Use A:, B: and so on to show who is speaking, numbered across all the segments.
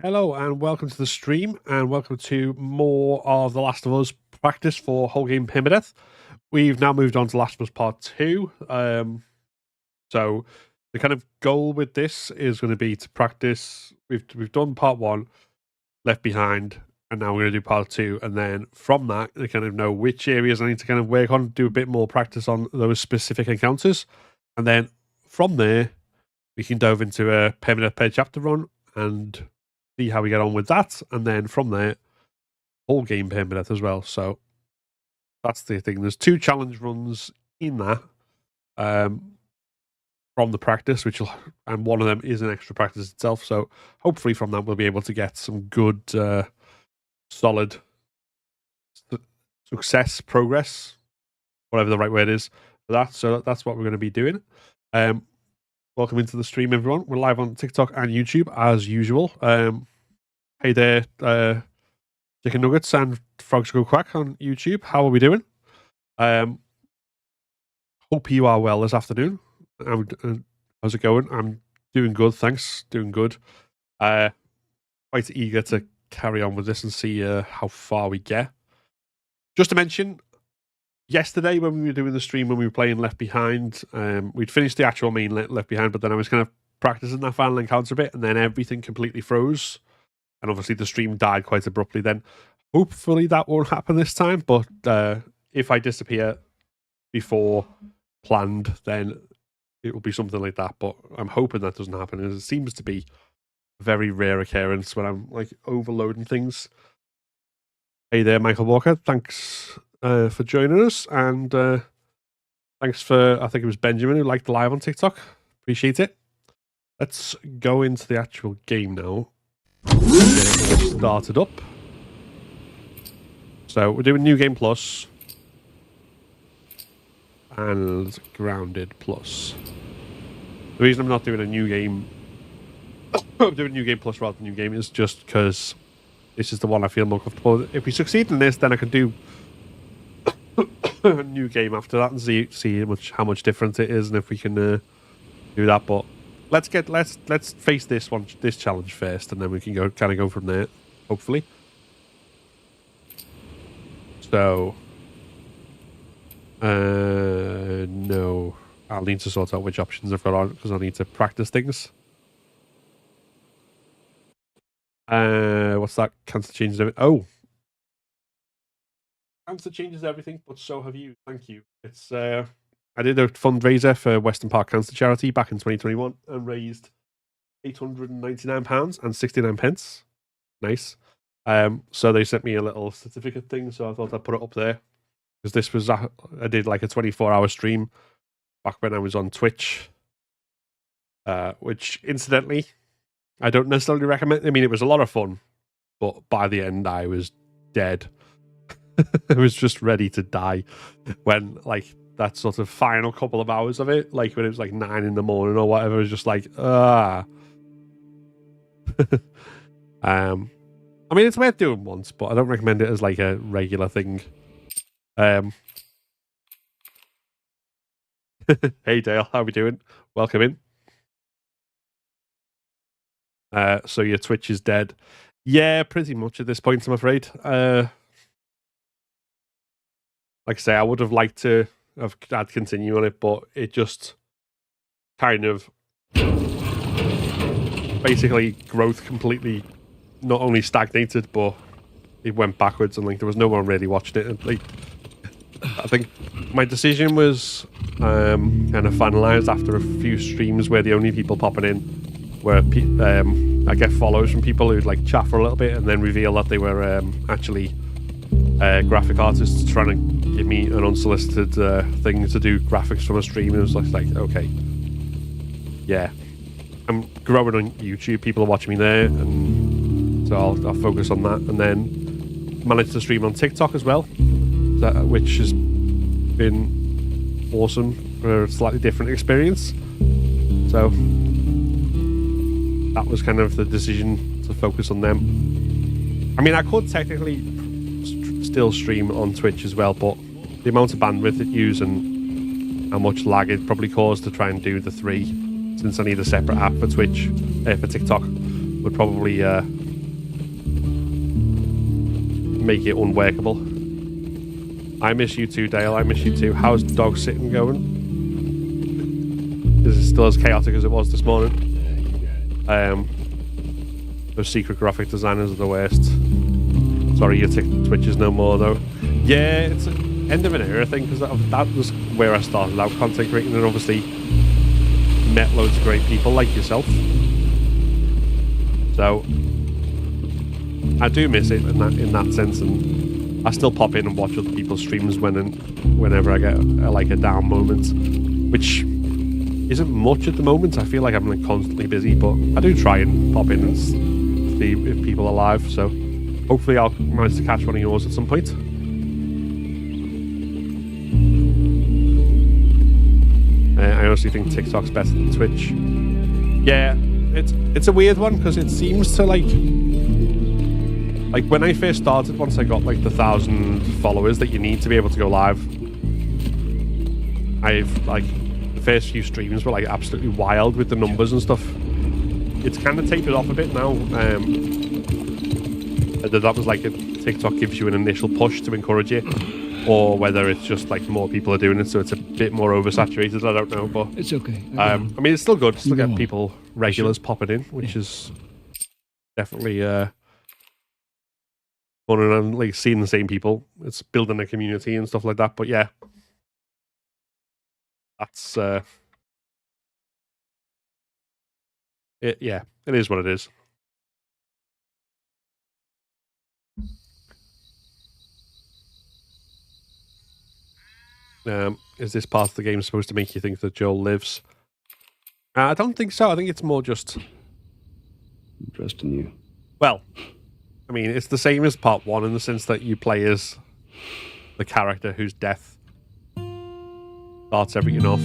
A: Hello and welcome to the stream, and welcome to more of The Last of Us practice for Whole Game Permadeath. We've now moved on to Last of Us Part 2. So the kind of goal with this is going to be to practice. We've done Part 1, Left Behind, and now we're going to do Part 2. And then from that, I kind of know which areas I need to kind of work on, do a bit more practice on those specific encounters. And then from there, we can dove into a Permadeath per chapter run and see how we get on with that, and then from there, Whole Game Permadeath as well. So that's the thing. There's 2 challenge runs in that from the practice, and one of them is an extra practice itself. So hopefully from that we'll be able to get some good, solid success, progress, whatever the right word is for that. So that's what we're going to be doing. Welcome into the stream, everyone. We're live on TikTok and YouTube as usual. Hey there, Chicken Nuggets and Frogs Go Quack on YouTube. How are we doing? Hope you are well this afternoon. How's it going? I'm doing good, thanks. Doing good. Quite eager to carry on with this and see how far we get. Just to mention, yesterday when we were doing the stream, when we were playing Left Behind, we'd finished the actual main Left Behind, but then I was kind of practicing that final encounter a bit, and then everything completely froze. And obviously the stream died quite abruptly then. Hopefully that won't happen this time, but if I disappear before planned, then it will be something like that. But I'm hoping that doesn't happen. It seems to be a very rare occurrence when I'm like overloading things. Hey there, Michael Walker. Thanks for joining us, and thanks for, I think it was Benjamin who liked the live on TikTok. Appreciate it. Let's go into the actual game now. Get it all started up. So we're doing New Game Plus and Grounded Plus. The reason I'm not doing a new game, I'm doing New Game Plus rather than New Game, is just because this is the one I feel more comfortable with. If we succeed in this, then I can do a new game after that and see how much different it is, and if we can do that. But let's face this challenge first, and then we can go from there, hopefully. So no, I'll need to sort out which options I've got on because I need to practice things. What's that? Cancer changes everything. Oh, cancer changes everything, but so have you. Thank you. It's I did a fundraiser for Western Park Cancer Charity back in 2021 and raised £899 and 69 pence. Nice. So they sent me a little certificate thing, so I thought I'd put it up there because this was I did like a 24-hour stream back when I was on Twitch, which incidentally I don't necessarily recommend. I mean, it was a lot of fun, but by the end I was dead. I was just ready to die when like that sort of final couple of hours of it, like when it was like 9 in the morning or whatever, it was just like I mean, it's worth doing once, but I don't recommend it as like a regular thing. Hey Dale, how we doing? Welcome in. So your Twitch is dead. Yeah, pretty much at this point, I'm afraid. Like I say, I would have liked to have had continue on it, but it just kind of basically growth completely not only stagnated, but it went backwards, and like there was no one really watching it. And, like, I think my decision was kind of finalized after a few streams where the only people popping in were I get follows from people who'd like chat for a little bit and then reveal that they were actually graphic artists trying to give me an unsolicited thing to do graphics from a stream. And it was like okay, yeah, I'm growing on YouTube. People are watching me there, and so I'll focus on that. And then managed to stream on TikTok as well, which has been awesome for a slightly different experience. So that was kind of the decision to focus on them. I mean, I could technically still stream on Twitch as well, but the amount of bandwidth it uses and how much lag it probably caused to try and do the 3, since I need a separate app for Twitch, for TikTok, would probably make it unworkable. I miss you too, Dale. I miss you too. How's dog sitting going? Is it still as chaotic as it was this morning? Those secret graphic designers are the worst. Sorry, your Twitch is no more though. Yeah, it's an end of an era thing, because that was where I started out content creating, and obviously met loads of great people like yourself. So I do miss it in that sense, and I still pop in and watch other people's streams whenever I get a down moment, which isn't much at the moment. I feel like I'm like constantly busy, but I do try and pop in and see if people are live. So hopefully I'll manage to catch one of yours at some point. I honestly think TikTok's better than Twitch. Yeah, it's a weird one, because it seems to like when I first started, once I got like the 1,000 followers that you need to be able to go live, I've like the first few streams were like absolutely wild with the numbers and stuff. It's kind of tapered off a bit now. Whether that was like TikTok gives you an initial push to encourage it, or whether it's just like more people are doing it, so it's a bit more oversaturated. I don't know, but
B: it's okay.
A: I mean, it's still good. Still get people, regulars popping in, which is definitely fun, and like seeing the same people. It's building a community and stuff like that. But yeah, that's it. Yeah, it is what it is. Is this part of the game supposed to make you think that Joel lives? I don't think so. I think it's more just...
B: I'm trusting you.
A: Well, I mean, it's the same as part 1 in the sense that you play as the character whose death starts everything off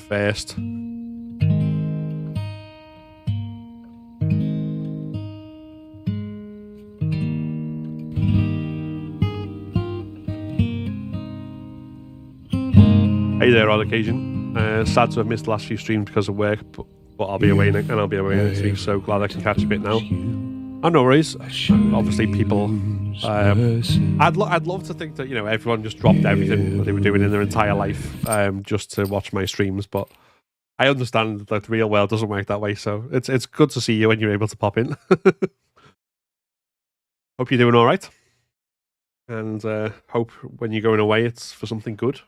A: first. Hey there, on occasion. Sad to have missed the last few streams because of work, but I'll be away and I'll be away next week, so glad I can catch a bit now. Oh, no worries. Obviously, people... I'd love to think that, you know, everyone just dropped everything that they were doing in their entire life just to watch my streams, but I understand that the real world doesn't work that way, so it's good to see you when you're able to pop in. Hope you're doing all right, and hope when you're going away it's for something good.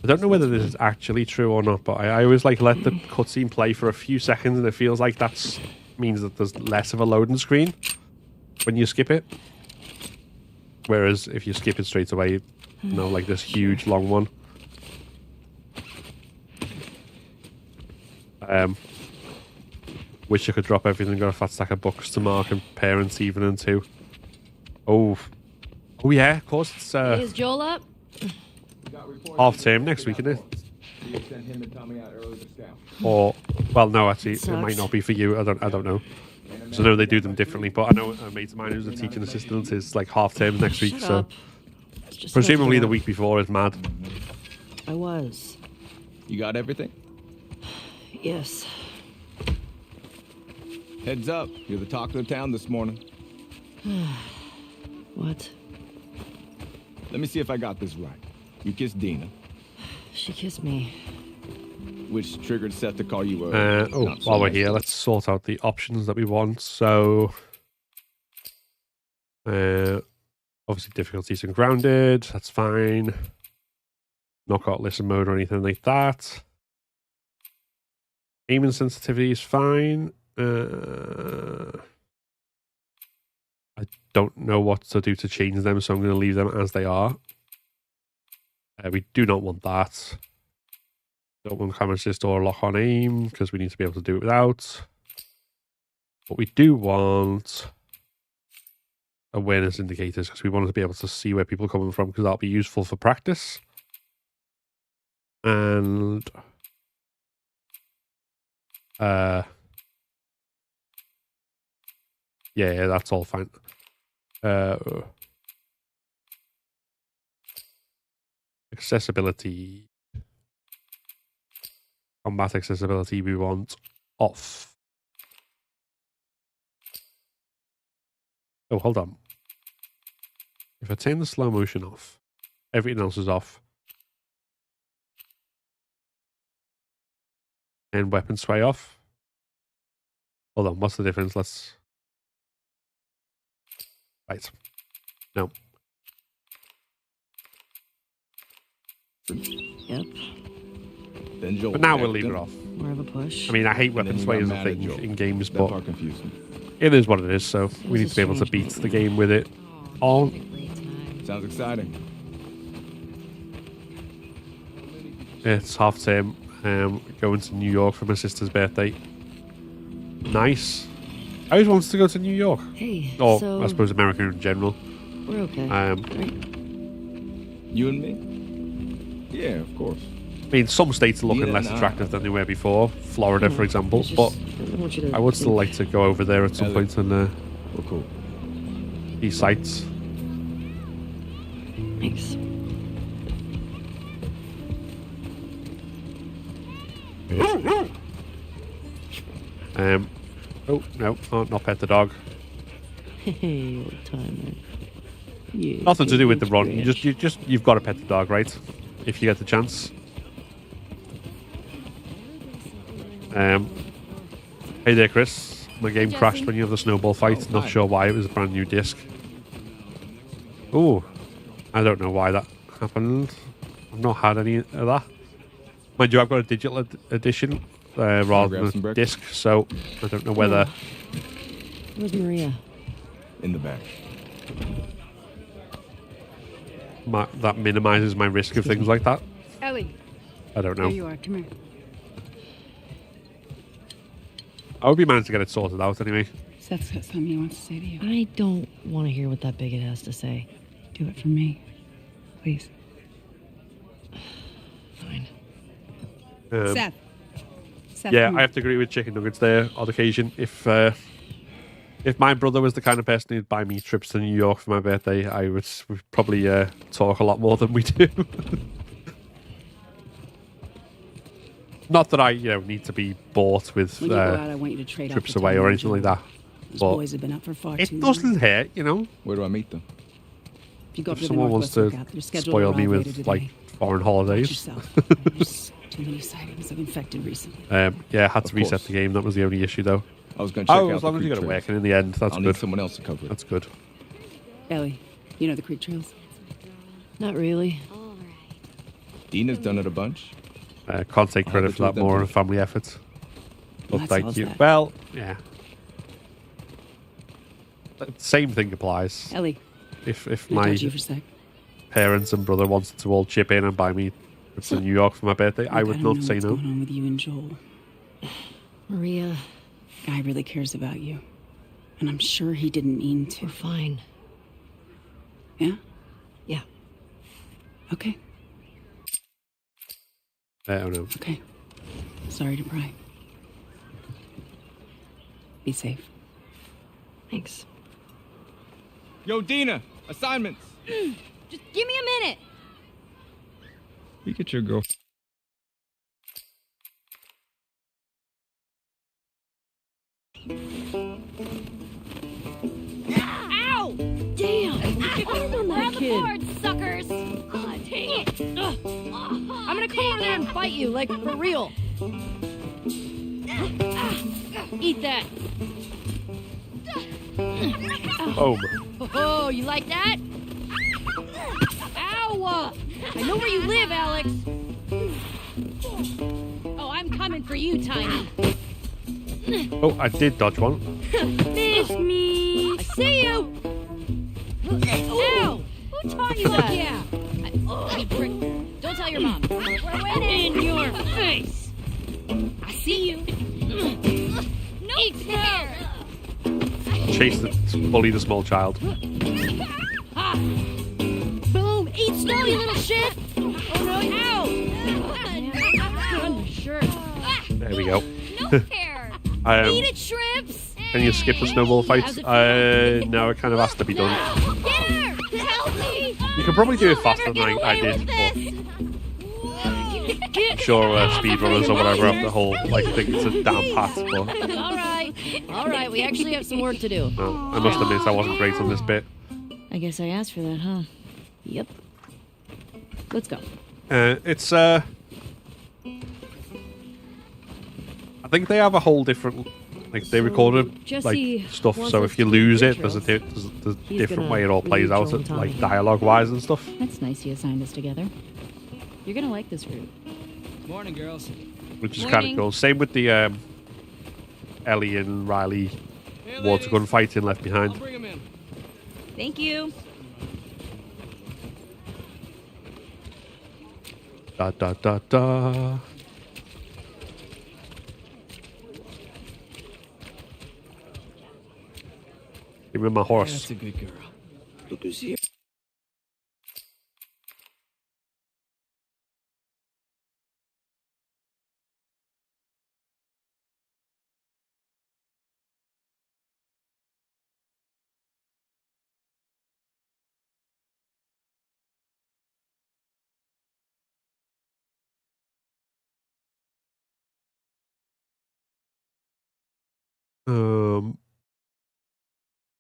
A: I don't know whether this is actually true or not, but I always like let the cutscene play for a few seconds, and it feels like that means that there's less of a loading screen when you skip it. Whereas if you skip it straight away, you know, like this huge long one. Wish I could drop everything, got a fat stack of books to mark and parents' evening too. Oh yeah, of course it's
C: Is Joel up?
A: half term next week, isn't it? Or, well, no, actually, it might not be for you. I don't know. So I know they do them differently, but I know a mate of mine who's a teaching assistant is like half term next week. So presumably the week before is mad.
C: I was.
D: You got everything?
C: Yes.
D: Heads up, you're the talk of the town this morning.
C: What?
D: Let me see if I got this right. You kissed Dina,
C: She kissed me.
D: which triggered Seth to call you
A: while we're here, let's sort out the options that we want. So, obviously difficulties and grounded, that's fine. Knockout listen mode or anything like that. Aiming sensitivity is fine. I don't know what to do to change them, so I'm going to leave them as they are. We do not want that. Don't want camera assist or lock on aim because we need to be able to do it without. But we do want awareness indicators because we want to be able to see where people are coming from because that'll be useful for practice. And yeah, that's all fine. Accessibility. Combat accessibility we want off. Oh, hold on. If I turn the slow motion off, everything else is off. And weapon sway off. Hold on, what's the difference? Let's... Right. No.
C: Yep.
D: Then Joel.
A: But now we'll leave it off.
C: More of a push.
A: I mean, I hate weapon
D: then you
A: sway
D: got
A: as a
D: mad at
A: thing
D: Joel.
A: in games,
D: That
A: but
D: part confused me.
A: it is what it is, so we
C: was
A: need
C: a
A: to be able to
C: strange
A: beat
C: day.
A: the game with it on.
D: Sounds exciting.
A: It's half term. Going to New York for my sister's birthday. Nice. I always wanted to go to New York.
C: Hey,
A: Or,
C: so
A: I suppose, America in general.
C: we're okay.
A: Right?
D: You and me? Yeah, of course.
A: I mean, some states are looking
D: Neither
A: less
D: am I.
A: attractive than they were before. Florida, for example.
C: It's
A: But
C: just- I don't want you to
A: I would still
C: think-
A: like to go over there at some
D: Ellie.
A: point and
D: We're cool.
A: see sights.
C: Thanks.
A: Oh, no, not pet the dog.
C: Hey, old timer. Yeah,
A: Nothing to do with the run.
C: scratch.
A: You've got to pet the dog, right? If you get the chance. Hey there, Chris. My game crashed when you have the snowball fight.
D: Oh,
A: Not
D: hi.
A: sure why. It was a brand new disc. Oh, I don't know why that happened. I've not had any of that. Mind you, I've got a digital edition rather
D: grab some
A: than a
D: bricks?
A: disc, so I don't know whether.
C: Where's Maria?
D: In the back.
A: That minimizes my risk of things like that.
E: Ellie,
A: I don't
E: there
A: know.
E: you are. Come here.
A: I would be managed to get it sorted out anyway.
E: Seth's got something he wants to say to you.
C: I don't want to hear what that bigot has to say.
E: Do it for me. Please.
C: Fine.
E: Seth. Seth,
A: Yeah,
E: come
A: I
E: here.
A: have to agree with chicken nuggets there on occasion. If my brother was the kind of person who'd buy me trips to New York for my birthday, I would probably talk a lot more than we do. Not that I, need to be bought with
E: When you go out, I want you to trade
A: trips
E: off the
A: away
E: time
A: or
E: on
A: anything like
E: Joel.
A: that.
E: These
A: But
E: boys have been up for far
A: it
E: too
A: doesn't
E: long.
A: hurt,
D: Where do I meet them?
E: If you go up
A: If
E: to the
A: someone wants
E: Northwest
A: to
E: Lookout, they're scheduled
A: spoil
E: to
A: me
E: arrive later
A: with
E: today.
A: like foreign
E: Watch
A: holidays.
E: yourself. There's too many sightings of infected recently.
A: Yeah, I had to
D: Of
A: reset
D: course.
A: the game. That was the only issue, though.
D: I was going to check
A: Oh,
D: out
A: as long
D: the
A: as you
D: creek
A: got it
D: trails.
A: working in the end, that's
D: I'll need
A: good.
D: someone else to cover it.
A: That's good.
E: Ellie, you know the creek trails?
C: Not really.
D: Dina's done it a bunch.
A: Can't take
D: I'll
A: credit
D: have
A: for
D: the two
A: that
D: of them
A: more
D: do
A: a
D: it.
A: family effort. But
E: Well, that
A: thank
E: solves
A: you.
E: that.
A: Well, yeah. The same thing applies.
E: Ellie,
A: If
E: can I
A: my
E: talk to you for a sec?
A: parents and brother wanted to all chip in and buy me trips to New York for my birthday, I would
E: gotta
A: not
E: know
A: say
E: what's
A: no.
E: going on with you and Joel?
C: Maria,
E: Guy really cares about you. And I'm sure he didn't mean to.
C: we're fine.
E: Yeah?
C: Yeah.
E: Okay.
A: Oh no.
E: Okay. Sorry to pry. Be safe.
C: Thanks.
D: Yo, Dina! Assignments!
F: Just give me a minute.
D: We get your girl.
F: Ow!
C: Damn! Hard on
F: We're
C: that
F: on the
C: kid.
F: board, suckers! Aw, dang it!
C: I'm gonna come over there and fight you, like for real. Eat that.
A: Boom.
C: Oh, you like that? Ow! I know where you live, Alex. Oh, I'm coming. coming for you, Tiny.
A: Oh, I did dodge one.
C: Fish me. I see you. Ow! Who taught you that? Yeah. You prick. Don't tell your mom. We're winning. In your face. I see you.
F: No fair.
A: Chase bully the small child.
C: Ha! Boom! Eat snow, you little shit! Oh no! Ow! On your shirt.
A: There we go.
F: No fair.
C: Eat it, shrimps!
A: Can you skip the snowball fight?
C: How's it feel?
A: No, it kind of has to be done.
F: Get her. Help me.
A: You can probably do it faster
F: Never
A: than
F: get
A: I
F: away
A: did.
F: with
A: But
F: this.
A: I'm sure speedrunners or whatever have the whole like thing to down pat. But
C: All right. We actually have some work to do.
A: no, I must admit I wasn't great on this bit.
C: I guess I asked for that, huh? Yep. Let's go.
A: It's I think they have a whole different like they recorded
C: Jesse
A: like stuff.
C: wants
A: So
C: us
A: if you
C: to
A: lose
C: do
A: it, there's a
C: rituals.
A: different
C: gonna
A: way it all plays
C: lead
A: out,
C: Joel and
A: like
C: Tommy.
A: dialogue wise and stuff,
C: That's nice you assigned us together. You're gonna like this route.
D: Morning, girls.
A: which is kind of
C: Morning.
A: cool. Same with the Ellie and Riley water gun fight in Left Behind.
D: bring him in.
C: Thank you.
A: Da da da da. Give me my horse.
D: That's a good girl.
B: Look who's here.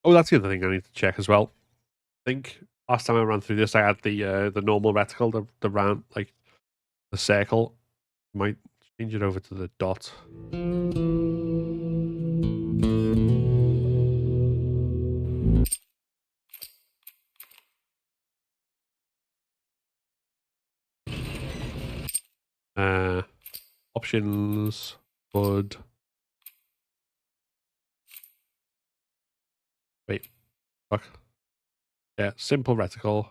A: Oh, that's the other thing I need to check as well. I think last time I ran through this, I had the normal reticle, the round, like the circle. Might change it over to the dot. Options, wood. Wait, fuck. Yeah, simple reticle.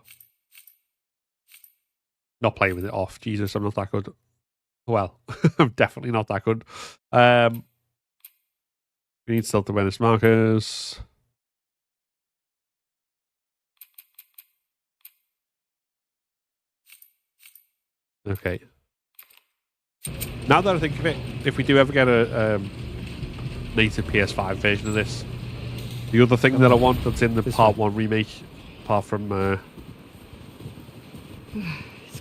A: Not playing with it off. Jesus, I'm not that good. Well, I'm definitely not that good. We need stealth awareness markers. Okay. Now that I think of it, if we do ever get a native PS5 version of this, the other thing that I want that's in the Part 1 remake, apart from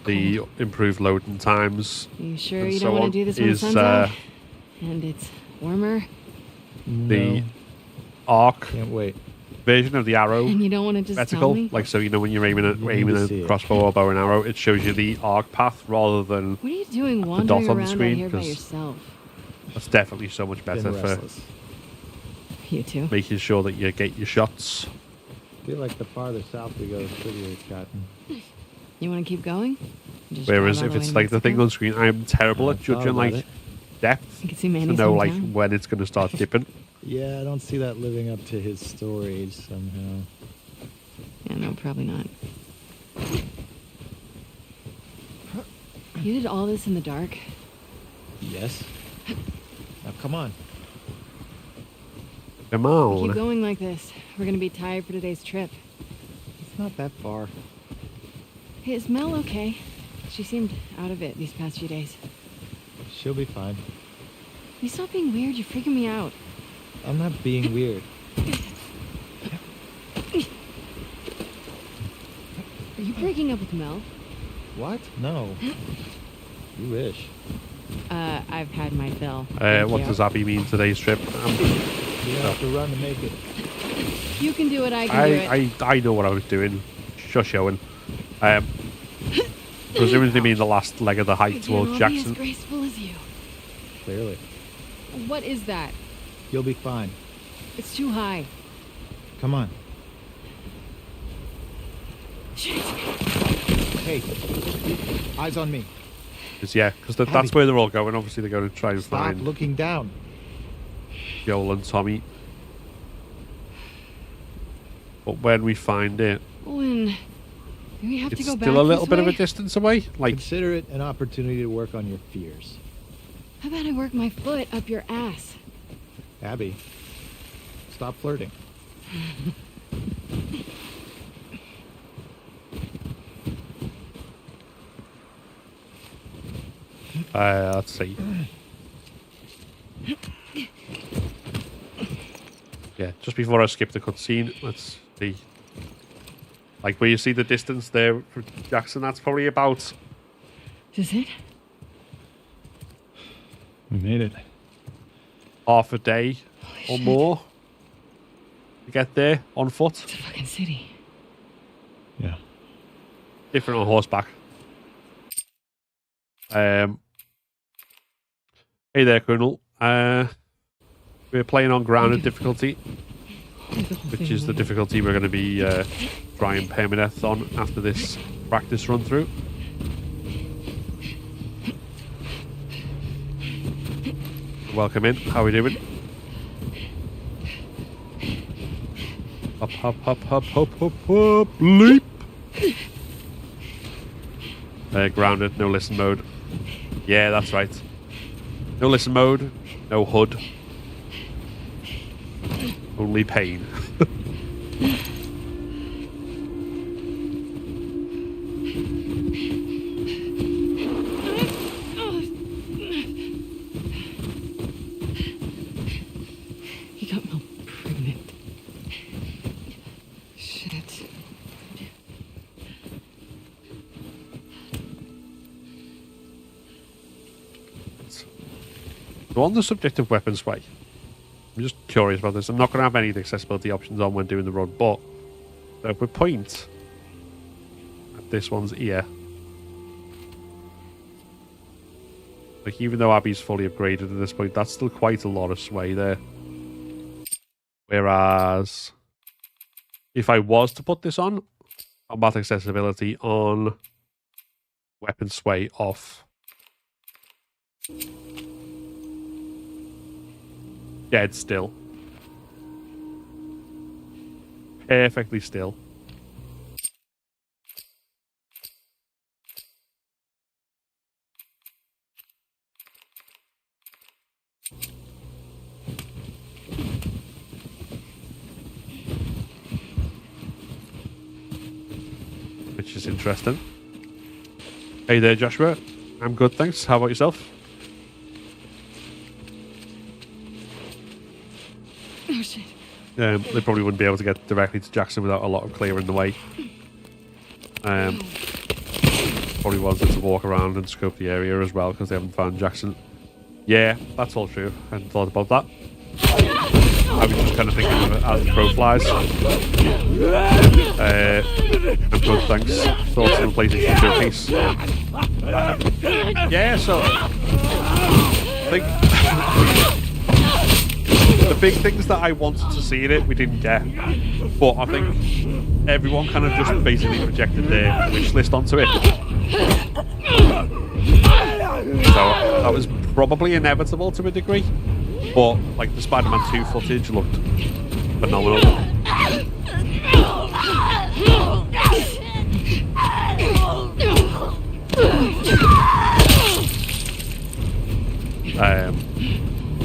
A: the improved loading times,
C: You sure
A: and
C: you
A: so
C: don't want
A: on,
C: to do this when the
A: is
C: sun's out? And it's warmer?
A: the arc
B: Can't wait.
A: version of the arrow
C: And you don't want to just tell me?
A: reticle. Like, so you know when you're aiming
B: to see
A: a
B: it.
A: crossbow or bow and arrow, it shows you the arc path rather than
C: What are you doing
A: dot
C: wandering
A: on the
C: around
A: screen,
C: out here by
A: 'cause
C: yourself?
A: that's definitely so much better
B: Been
A: for
B: restless.
C: You too?
A: making sure that you get your shots.
B: Feel like the farther south we go, the prettier it's gotten.
C: You want to keep going? Just
A: Whereas
C: drive all
A: if
C: the way
A: it's
C: to
A: like the thing
C: Mexico?
A: on screen, I'm terrible
B: I
A: at
B: thought
A: judging
B: about
A: like
B: it.
A: depth
C: You can see
A: to
C: Manny's
A: know like
C: hometown.
A: when it's going to start dipping.
B: Yeah, I don't see that living up to his story somehow.
C: Yeah, no, probably not. You did all this in the dark?
B: Yes. Now come on.
A: Come
C: Keep
A: on.
C: going like this. We're gonna be tired for today's trip.
B: It's not that far.
C: Hey, is Mel okay? She seemed out of it these past few days.
B: She'll be fine.
C: You stop being weird, you're freaking me out.
B: I'm not being weird.
C: Are you breaking up with Mel?
B: What? No. You wish.
C: I've had my fill.
A: What
C: Thank you.
A: does Abby mean today's trip?
B: You have to run to make it.
C: You can do it, I can do it.
A: I know what I was doing. Shush, Owen. Presumably mean the last leg of the hike
C: I
A: towards
C: can't all be
A: Jackson.
C: as graceful as you.
B: Clearly.
C: What is that?
B: You'll be fine.
C: It's too high.
B: Come on.
C: Shit.
B: Hey. Eyes on me.
A: Because that's where they're all going. Obviously, they're going to try and
B: Stop
A: find
B: looking down.
A: Joel and Tommy. But when we find it,
C: When? Do we have to
A: it's
C: go back
A: still a little
C: this
A: bit of a
C: way?
A: distance away. Like,
B: Consider it an opportunity to work on your fears.
C: How about I work my foot up your ass?
B: Abby, stop flirting.
A: let's see. Yeah, just before I skip the cutscene, let's see. Like, where you see the distance there for Jackson, that's probably about
C: Is it?
B: We made it.
A: half a day or
C: shit.
A: more to get there on foot.
C: It's a fucking city.
B: Yeah.
A: Different on horseback. Hey there, Colonel. We're playing on grounded difficulty, which is the difficulty we're going to be trying permadeath on after this practice run through. Welcome in. How are we doing? Hop, hop, hop, hop, hop, hop, hop, leap. Grounded, no listen mode. Yeah, that's right. No listen mode, no HUD. Only pain.
C: He got Mel pregnant. Shit.
A: So on the subject of weapon sway, I'm just curious about this. I'm not going to have any of the accessibility options on when doing the run, but if we point at this one's ear, like, even though Abby's fully upgraded at this point, that's still quite a lot of sway there. Whereas if I was to put this on, combat accessibility on, weapon sway off. Dead still. Perfectly still. Which is interesting. Hey there, Joshua. I'm good, thanks. How about yourself?
C: Oh shit.
A: They probably wouldn't be able to get directly to Jackson without a lot of clearing the way. Probably wanted to walk around and scope the area as well because they haven't found Jackson. Yeah, that's all true. I hadn't thought about that. I was just kind of thinking of it as the crow flies. I'm good, thanks. Thoughts on the PlayStation 2 piece? Yeah, so I think the big things that I wanted to see in it, we didn't get. But I think everyone kind of just basically projected their wish list onto it. So that was probably inevitable to a degree. But, like, the Spider-Man 2 footage looked phenomenal.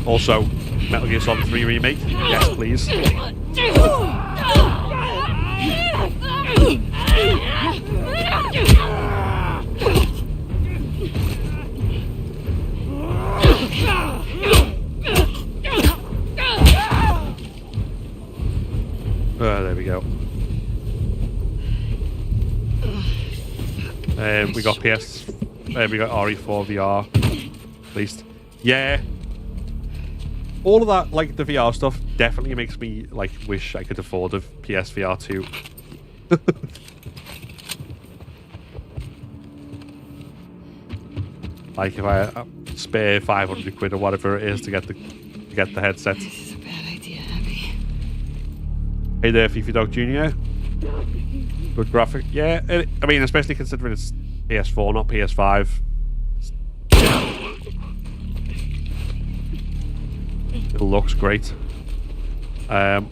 A: Also, Metal Gear Solid 3 Remake. Yes, please. There we go. We got PS. We got RE4 VR. At least, yeah. All of that, like the VR stuff, definitely makes me like wish I could afford a PSVR 2. Like if I spare 500 quid or whatever it is to get the headset.
C: This is a bad idea, Abby.
A: Hey there, Fifi Dog Jr. Good graphic. Yeah, I mean, especially considering it's PS4, not PS5. It's It looks great. And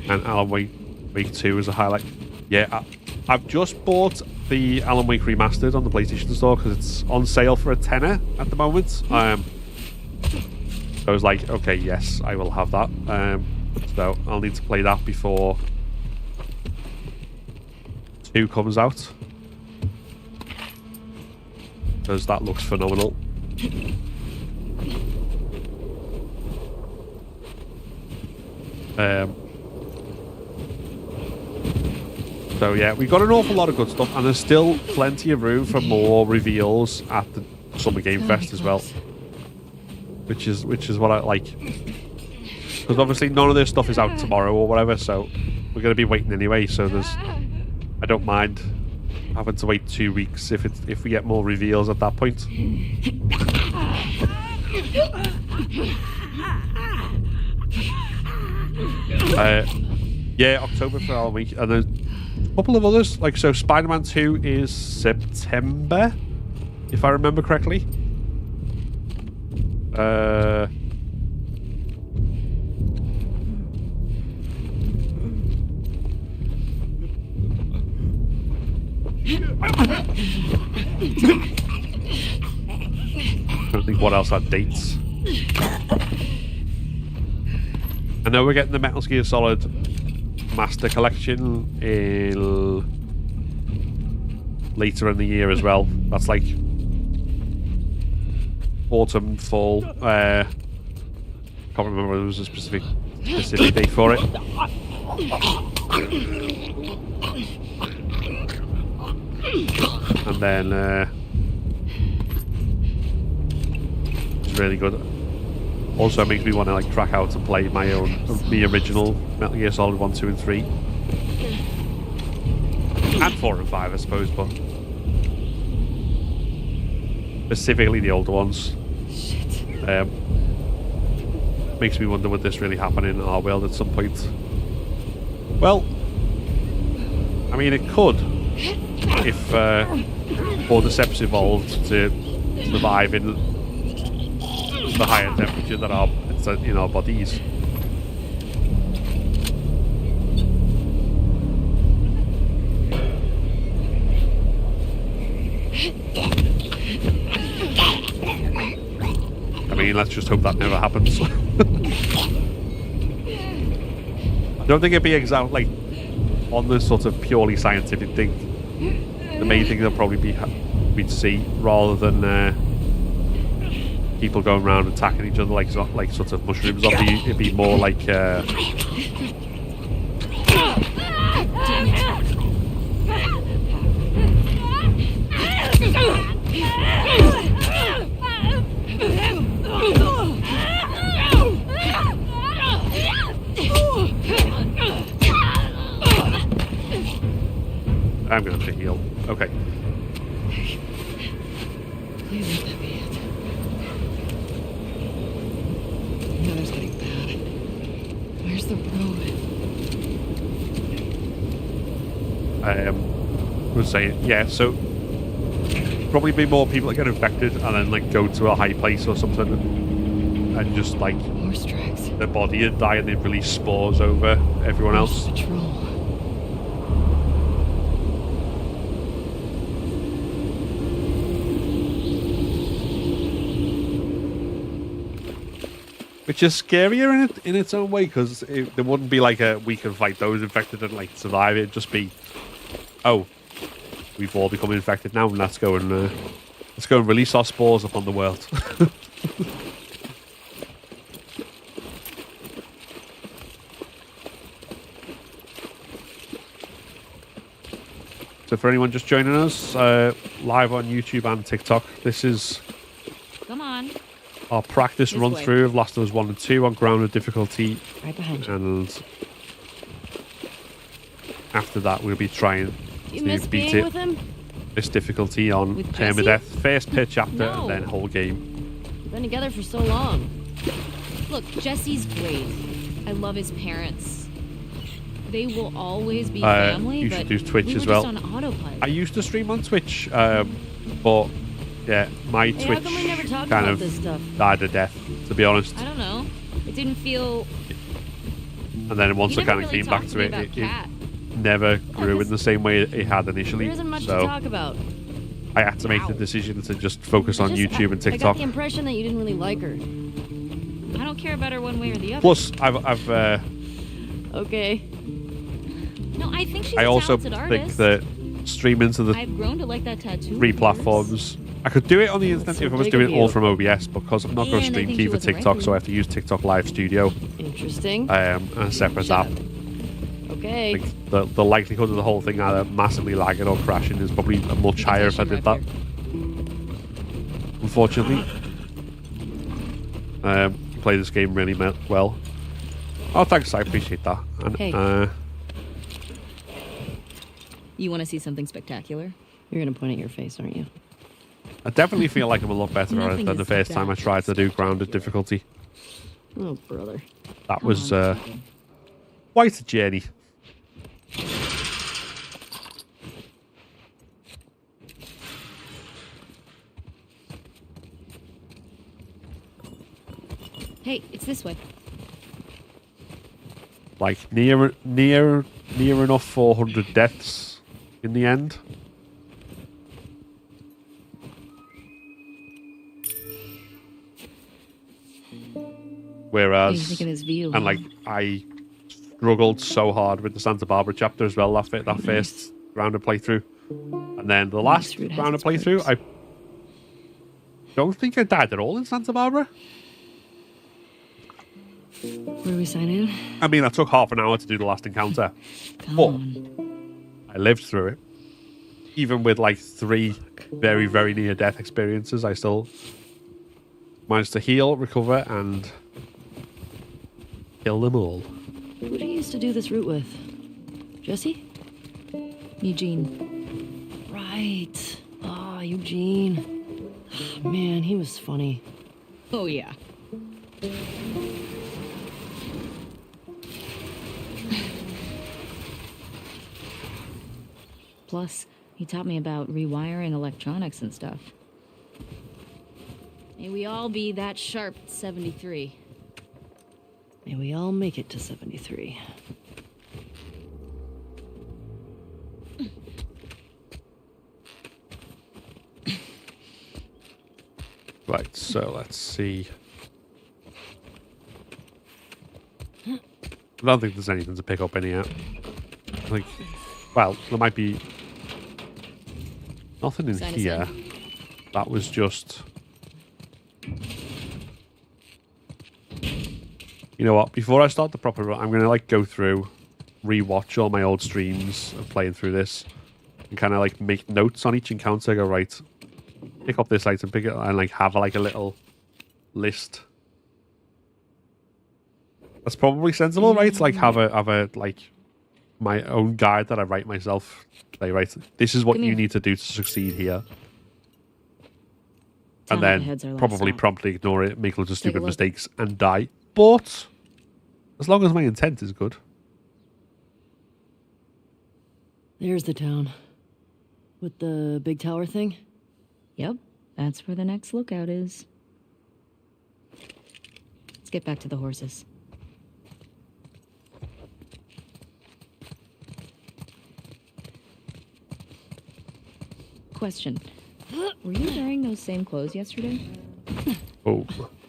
A: Alan Wake 2 is a highlight. Yeah, I've just bought the Alan Wake Remastered on the PlayStation Store because it's on sale for a tenner at the moment. So I was like, okay, yes, I will have that. So I'll need to play that before 2 comes out, because that looks phenomenal. So yeah, we got an awful lot of good stuff, and there's still plenty of room for more reveals at the Summer Game Fest as well, which is what I like, because obviously none of this stuff is out tomorrow or whatever, so we're going to be waiting anyway. So I don't mind having to wait 2 weeks if we get more reveals at that point. Yeah, October for our week, and then a couple of others, like, so Spider-Man 2 is September, if I remember correctly. I don't think what else had dates. I know we're getting the Metal Gear Solid Master Collection later in the year as well. That's like autumn, fall. Can't remember if there was a specific date for it. And then it's really good. Also makes me want to like crack out and play the original Metal Gear Solid 1, 2 and 3. And 4 and 5 I suppose, but specifically the older ones. Makes me wonder, would this really happen in our world at some point? Well, I mean it could, if cordyceps evolved to survive in the higher temperature that are in our bodies. I mean, let's just hope that never happens. I don't think it'd be exact, like, on this sort of purely scientific thing. The main thing that'll probably be we'd see, rather than people going around attacking each other like sort of mushroom zombie. It'd be more like I'm gonna have to heal. Okay.
E: Please let that be it. The weather's getting bad. Where's the road?
A: I was saying, yeah, so probably be more people that get infected and then like go to a high place or something and just like
E: Horse tracks.
A: their body would die and they'd release spores over everyone else.
E: Patrol.
A: Which is scarier in its own way, because there wouldn't be like a we can fight those infected and like survive. It'd just be, oh, we've all become infected now, and let's go and release our spores upon the world. So for anyone just joining us, live on YouTube and TikTok, this is
C: Come on.
A: our practice
C: This
A: run
C: way.
A: through of Last of Us 1 and 2 on grounded difficulty,
C: Right behind you.
A: and after that we'll be trying
C: You
A: to
C: miss
A: beat
C: being
A: it
C: with him?
A: this difficulty on
C: With Jesse?
A: Permadeath. First per chapter
C: No.
A: and then whole game.
C: We've been together for so long. Look, Jesse's great. I love his parents. they will always be family.
A: You
C: but
A: should do Twitch
C: we were
A: as well.
C: Just on autopilot.
A: I used to stream on Twitch, but yeah, my
C: Hey, how
A: Twitch
C: come we never talked
A: kind
C: about
A: of
C: this stuff?
A: died a death, to be honest.
C: I don't know. It didn't feel.
A: And then once
C: You
A: I kind
C: never
A: of
C: really
A: came back
C: talked
A: to
C: me
A: it,
C: about
A: it
C: Cat.
A: never grew in the same way it had initially.
C: There isn't much to
A: So
C: talk about.
A: I had to make the decision to just focus on YouTube and
C: I got
A: TikTok.
C: the impression that you didn't really like her. I don't care about her one way or the other.
A: Plus, I've
C: Okay. No, I think she's
A: I
C: a
A: also
C: talented
A: think
C: artist.
A: that streaming to the
C: I've grown to like that tattoo.
A: 3
C: of yours.
A: platforms. I could do it on the internet
C: so
A: if I was
C: big
A: doing
C: of
A: it all
C: you.
A: from OBS, because I'm not going to
C: And I
A: stream
C: think
A: key
C: she
A: for
C: wasn't right
A: TikTok,
C: for
A: so I
C: you.
A: have to use TikTok Live Studio
C: Interesting.
A: and a separate
C: Shut
A: app.
C: up. Okay.
A: I think the likelihood of the whole thing either massively lagging or crashing is probably much higher if I did that. Unfortunately. You play this game really well. Oh, thanks, I appreciate that. And,
C: Hey. You want to see something spectacular? You're gonna point at your face, aren't you?
A: I definitely feel like I'm a lot better at it
C: Nothing
A: than the
C: is
A: first time I
C: that
A: tried to do grounded difficulty.
C: Oh, brother.
A: That
C: Come
A: was
C: on.
A: quite a journey.
C: Hey, it's this way.
A: Like near enough 400 deaths in the end.
C: What do you
A: Whereas,
C: think of this view?
A: and like I struggled so hard with the Santa Barbara chapter as well. That first round of playthrough, and then the last
C: route has
A: round of
C: its
A: playthrough,
C: perks.
A: I don't think I died at all in Santa Barbara.
C: Where do we sign in?
A: I mean, I took half an hour to do the last encounter.
C: Come
A: But
C: on.
A: I lived through it. Even with like 3 very, very near death experiences, I still managed to heal, recover, and kill them all.
C: Who do you used to do this route with? Jesse? Eugene. Right. Ah, Eugene. Man, he was funny. Oh, yeah. Plus, he taught me about rewiring electronics and stuff. May we all be that sharp at 73. May we all make it to 73.
A: Right, so let's see. I don't think there's anything to pick up in here. Like, well, there might be nothing in
C: Sign us
A: here. That was just... You know what? Before I start the proper run, I'm going to like go through, rewatch all my old streams of playing through this, and kind of like make notes on each encounter. Go, right, pick up this item, pick it, and like have like a little list. That's probably sensible, right? To, like have a like my own guide that I write myself. Say, right, this is what
C: Come
A: you
C: here.
A: need to do to succeed here.
C: Town
A: And
C: up
A: then
C: ahead's our last
A: probably
C: stop.
A: promptly ignore it, make loads of
C: Take a
A: stupid
C: look.
A: mistakes, and die. But as long as my intent is good.
C: There's the town. With the big tower thing? Yep, that's where the next lookout is. Let's get back to the horses. Question. Were you wearing those same clothes yesterday?
A: Oh,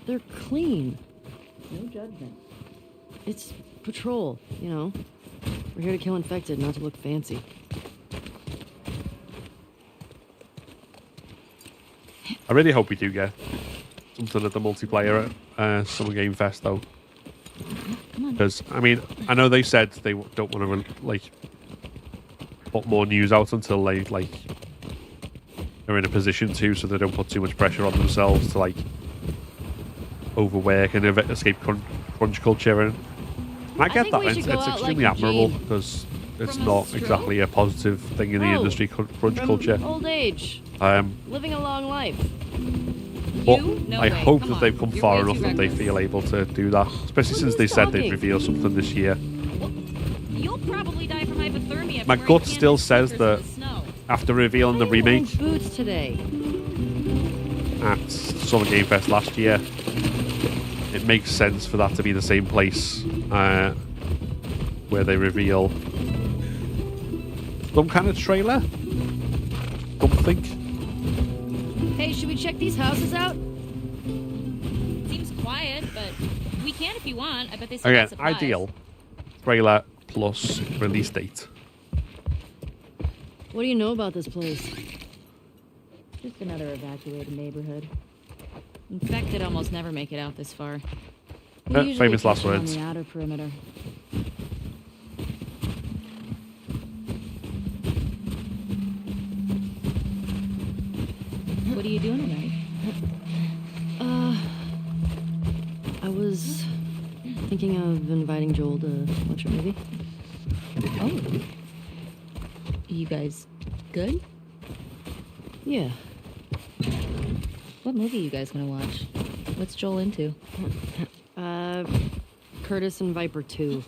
C: They're clean. No judgment. It's patrol, you know. We're here to kill infected, not to look fancy.
A: I really hope we do get something at the multiplayer at Summer Game Fest, though.
C: Come on.
A: Because, I mean, I know they said they don't want to, like, put more news out until they, like, are in a position to, so they don't put too much pressure on themselves to, like, overwork and escape crunch culture. And I get
C: think
A: that.
C: we
A: It's
C: should go out
A: extremely
C: like
A: admirable
C: Eugene.
A: because it's
C: From a
A: not
C: stroke?
A: exactly a positive thing in the
C: Bro,
A: industry, crunch
C: From
A: culture.
C: old age, living a long life.
A: But
C: You? No
A: I
C: way.
A: hope
C: Come
A: that
C: on.
A: they've come
C: You're
A: far
C: way
A: enough
C: too
A: that they
C: reckless.
A: feel able to do that. Especially
C: Well,
A: since they
C: who's
A: said they'd
C: talking?
A: reveal something this year.
F: You'll
C: probably die from hypothermia.
A: My
C: from
A: gut
C: wearing
A: still
C: canvas
A: says
C: sneakers in
A: that
C: the snow.
A: after revealing the
G: Why are you wearing
A: remake
G: boots today.
A: at Summer Game Fest last year, it makes sense for that to be the same place where they reveal some kind of trailer. Something.
C: Hey, should we check these houses out?
F: Seems quiet, but we can if you want. I bet they still
A: Again,
F: got supplies.
A: ideal. Trailer plus release date.
G: What do you know about this place?
C: Just another evacuated neighborhood. Infected almost never make it out this far.
G: We usually
A: Famous last
G: catch them
A: words.
G: On the outer perimeter.
C: What are you doing tonight?
G: I was thinking of inviting Joel to watch a movie.
C: Oh. You guys good?
G: Yeah.
C: What movie you guys gonna watch? What's Joel into?
G: Curtis and Viper 2.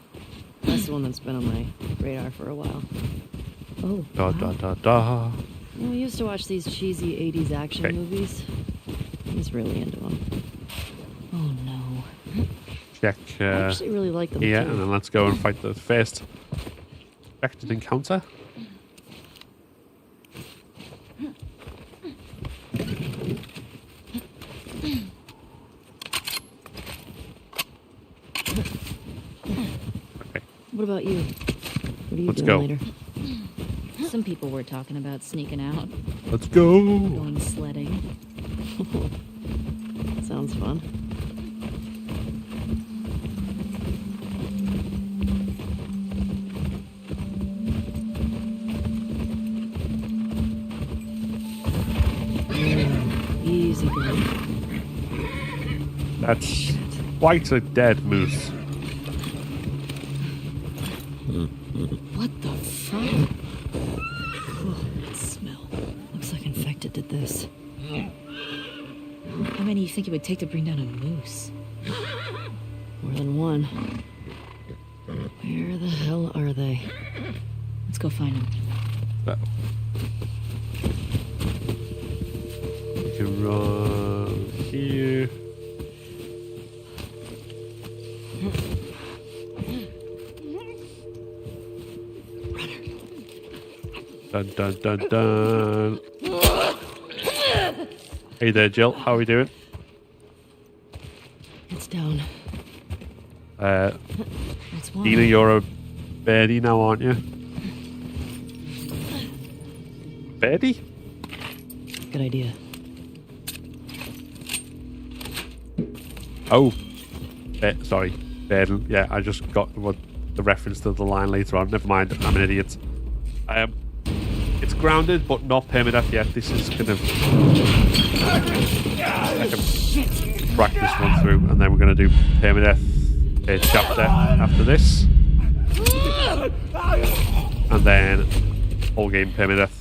G: That's the one that's been on my radar for a while.
C: Oh.
A: Da da da da.
G: We used to watch these cheesy 80s action
A: Okay.
G: movies. He's really into them.
C: Oh no.
A: Check
G: I actually really like them
A: here,
G: too.
A: and then let's go and fight the first expected encounter. Okay,
G: What about you? What are you
A: Let's
G: doing
A: go.
G: later?
C: Some people were talking about sneaking out,
A: let's go.
C: going sledding.
G: Sounds fun. Easy girl.
A: That's quite a dead moose.
G: What the fuck? Oh, that smell. Looks like infected did this.
C: How many do you think it would take to bring down a moose?
G: More than one. Where the hell are they?
C: Let's go find them.
A: We can run here. Dun dun dun dun. Hey there, Jill. How are we doing?
G: It's down.
C: That's one.
A: Dina, you're a birdie now, aren't you? Birdie?
G: Good idea.
A: Oh, sorry, Birdle. Yeah, I just got the reference to the line later on. Never mind, I'm an idiot. It's grounded, but not permadeath yet. This is kind of like a practice run through, and then we're going to do permadeath chapter after this, and then whole game permadeath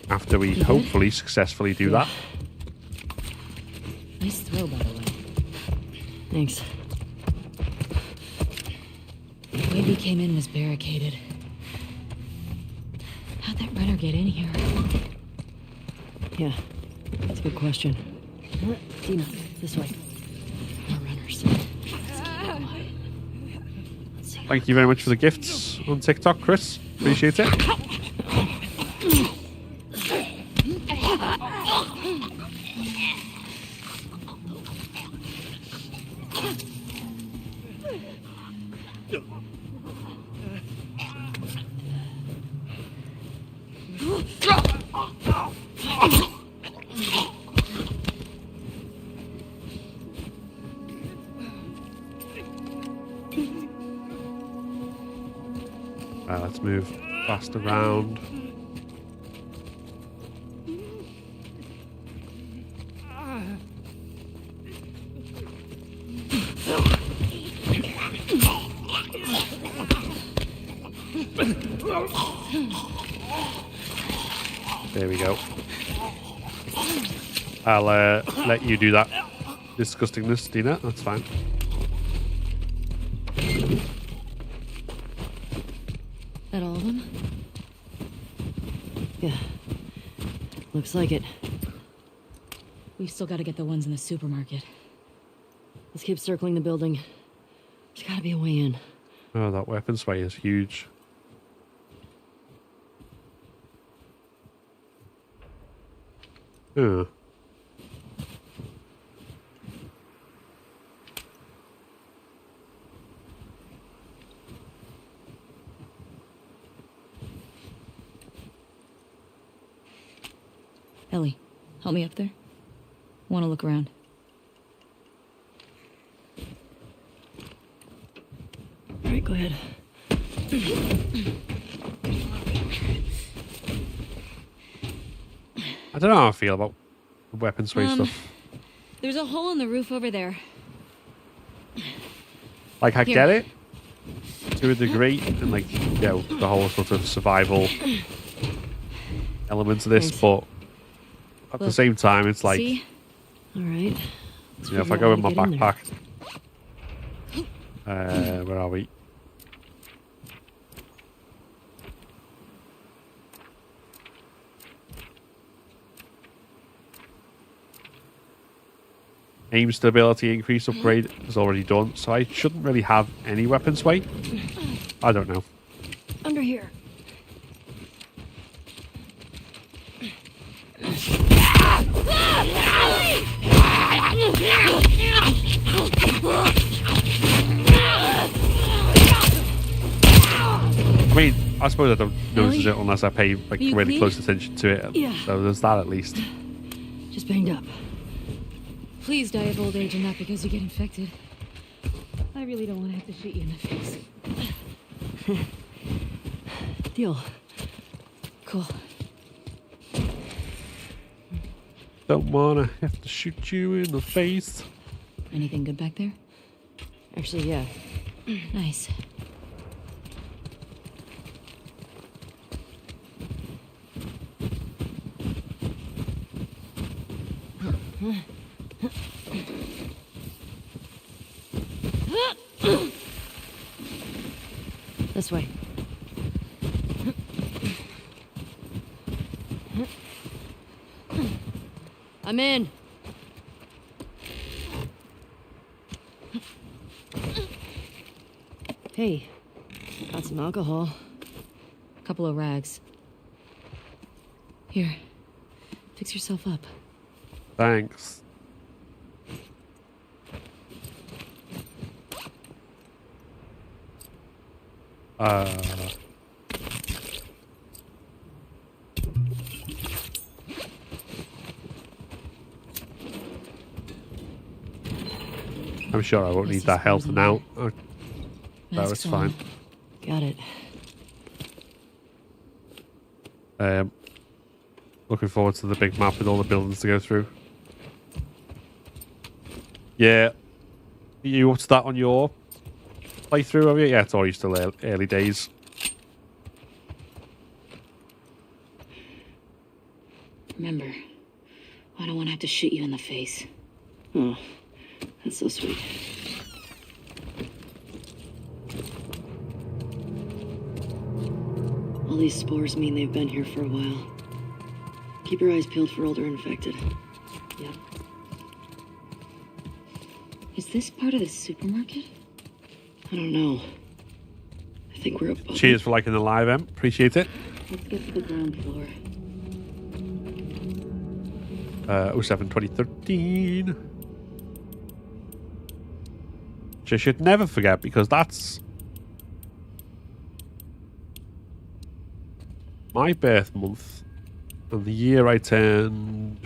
A: after we hopefully successfully do that.
C: Nice throw, by the way.
G: Thanks.
C: The way we came in was barricaded. How'd that runner get in here?
G: Yeah, that's a good question. Dina, this way. More runners. Let's see.
A: Thank you very much for the gifts on TikTok, Chris. Appreciate it. Let's move fast around. There we go. I'll let you do that disgustingness, Dina. That's fine.
G: That all of them? Yeah. Looks like it.
F: We've still got to get the ones in the supermarket.
G: Let's keep circling the building. There's gotta be a way in.
A: Oh, that weapon sway is huge. Ugh.
F: Ellie, help me up there. Want to look around.
G: All right, go ahead.
A: I don't know how I feel about the weapon sway stuff.
F: There's a hole in the roof over there.
A: Like, I
F: Here.
A: get it to a degree, and like, you know, the whole sort of survival element of this,
G: Thanks.
A: but at the
F: Look,
A: same time, it's like,
F: See?
G: All right.
A: you know, if I go in my backpack, where are we? Aim stability increase upgrade is already done, so I shouldn't really have any weapon sway. I don't know.
G: Under here.
A: I mean, I suppose I don't notice it unless I pay like
F: Are you
A: really
F: clean?
A: close attention to it.
G: Yeah.
A: So there's that at least.
G: Just banged up.
F: Please die of old age and not because you get infected. I really don't want to have to shoot you in the face.
G: Deal.
F: Cool.
A: Don't wanna have to shoot you in the face.
F: Anything good back there?
G: Actually, yeah.
F: Nice.
G: This way. I'm in. Hey, got some alcohol.
F: Couple of rags. Here. Fix yourself up.
A: Thanks. I'm sure I won't need that health now. Oh, that was
F: Mask's
A: fine.
G: Got it.
A: Looking forward to the big map with all the buildings to go through. Yeah. You up to that on your playthrough, have you? Yeah, it's already still early days.
E: Remember, I don't want to have to shoot you in the face.
G: Oh, that's so sweet. All these spores mean they've been here for a while. Keep your eyes peeled for older infected. Yeah.
E: Is this part of the supermarket?
G: I don't know. I think we're above.
A: Cheers for liking the live, Em. Appreciate it.
E: Let's get to the ground floor.
A: 07 2013. Which I should never forget because that's my birth month and the year I turned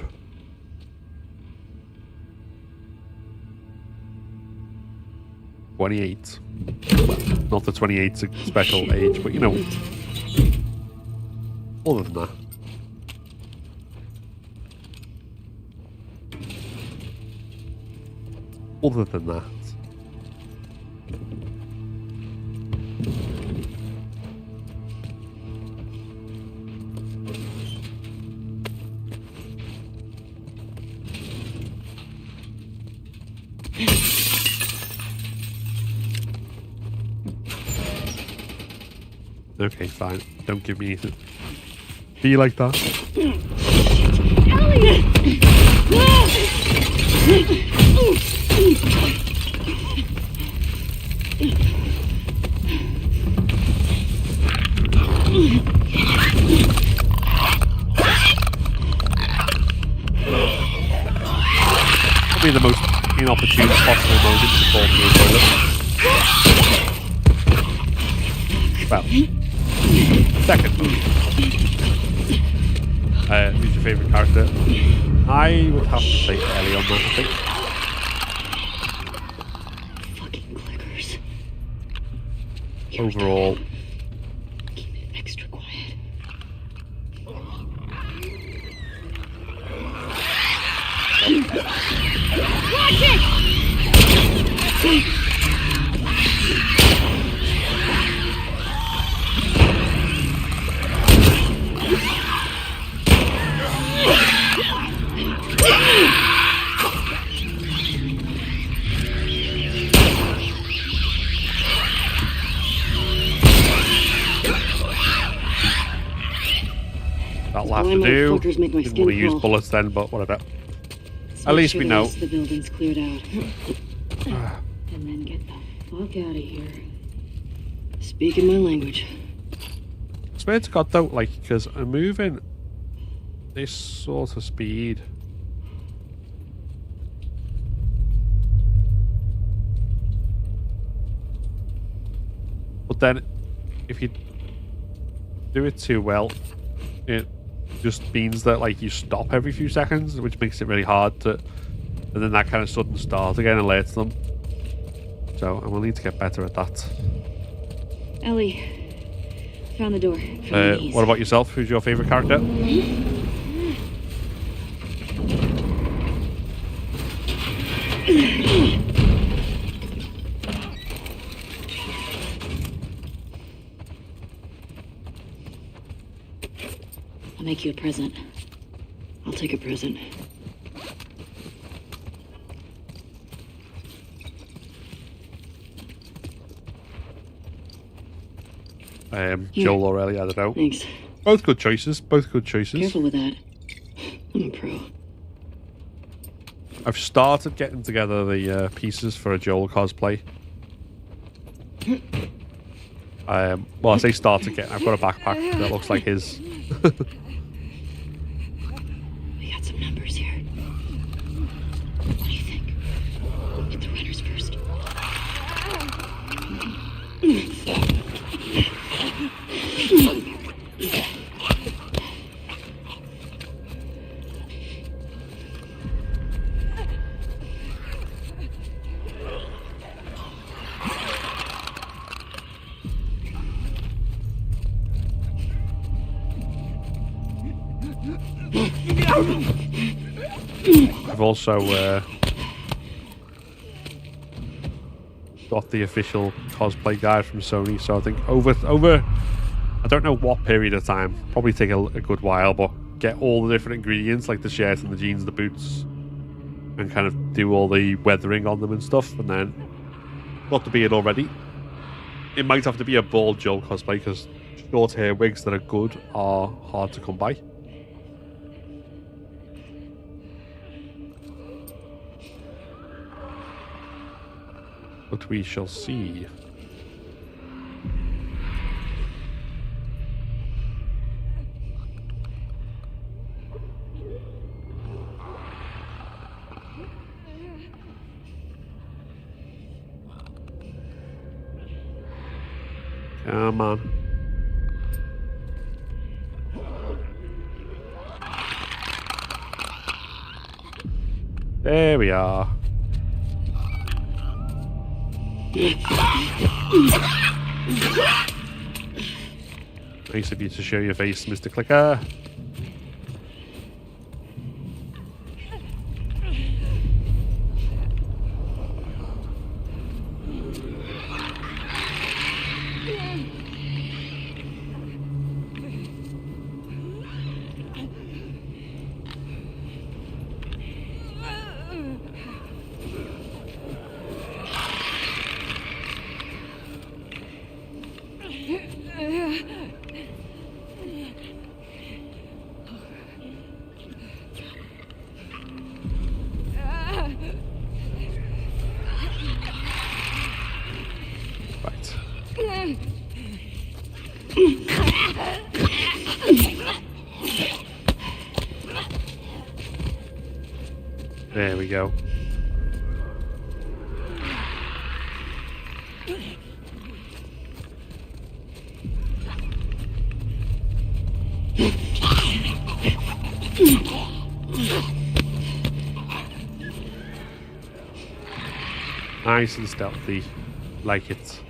A: 28. Well, not the 28's a special age, but you know, other than that. Other than that. Okay, fine. Don't give me anything. Be like that. Probably the most inopportune possible moment to fall through a toilet. Well, second movie. Who's your favourite character? I would have to say Ellie on that, I think.
G: Fucking clickers.
A: Overall,
G: Keep it extra quiet.
C: Watch it!
A: that'll have
G: Why
A: to do.
G: motherfuckers make my
A: Didn't
G: skin
A: want to use
G: crawl?
A: bullets then, but whatever.
G: Let's
A: At
G: make
A: least
G: sure
A: we
G: the
A: know.
G: rest of the building's cleared out. And then get the fuck out of here. Speaking my language.
A: I swear to God though, like, because I'm moving this sort of speed. But then, if you do it too well, it just means that like you stop every few seconds, which makes it really hard to, and then that kind of sudden start again alerts them. So I will need to get better at that.
G: Ellie, found the door. Found these.
A: What about yourself? Who's your favourite character?
G: I'll make you a present. I'll take a present. Here.
A: Joel or Ellie, I don't know.
G: Thanks.
A: Both good choices. Both good choices.
G: Careful with that. I'm a pro.
A: I've started getting together the pieces for a Joel cosplay. Well, I say started getting. I've got a backpack that looks like his.
G: We got some numbers here. What do you think? Get the runners first.
A: I've also got the official cosplay guide from Sony, so I think over I don't know what period of time, probably take a good while, but get all the different ingredients like the shirt and the jeans, the boots, and kind of do all the weathering on them and stuff, and then got the beard already. It might have to be a bald Joel cosplay because short hair wigs that are good are hard to come by. But we shall see. Come on. There we are. Nice of you to show your face, Mr. Clicker. There we go. Nice and stealthy, like it.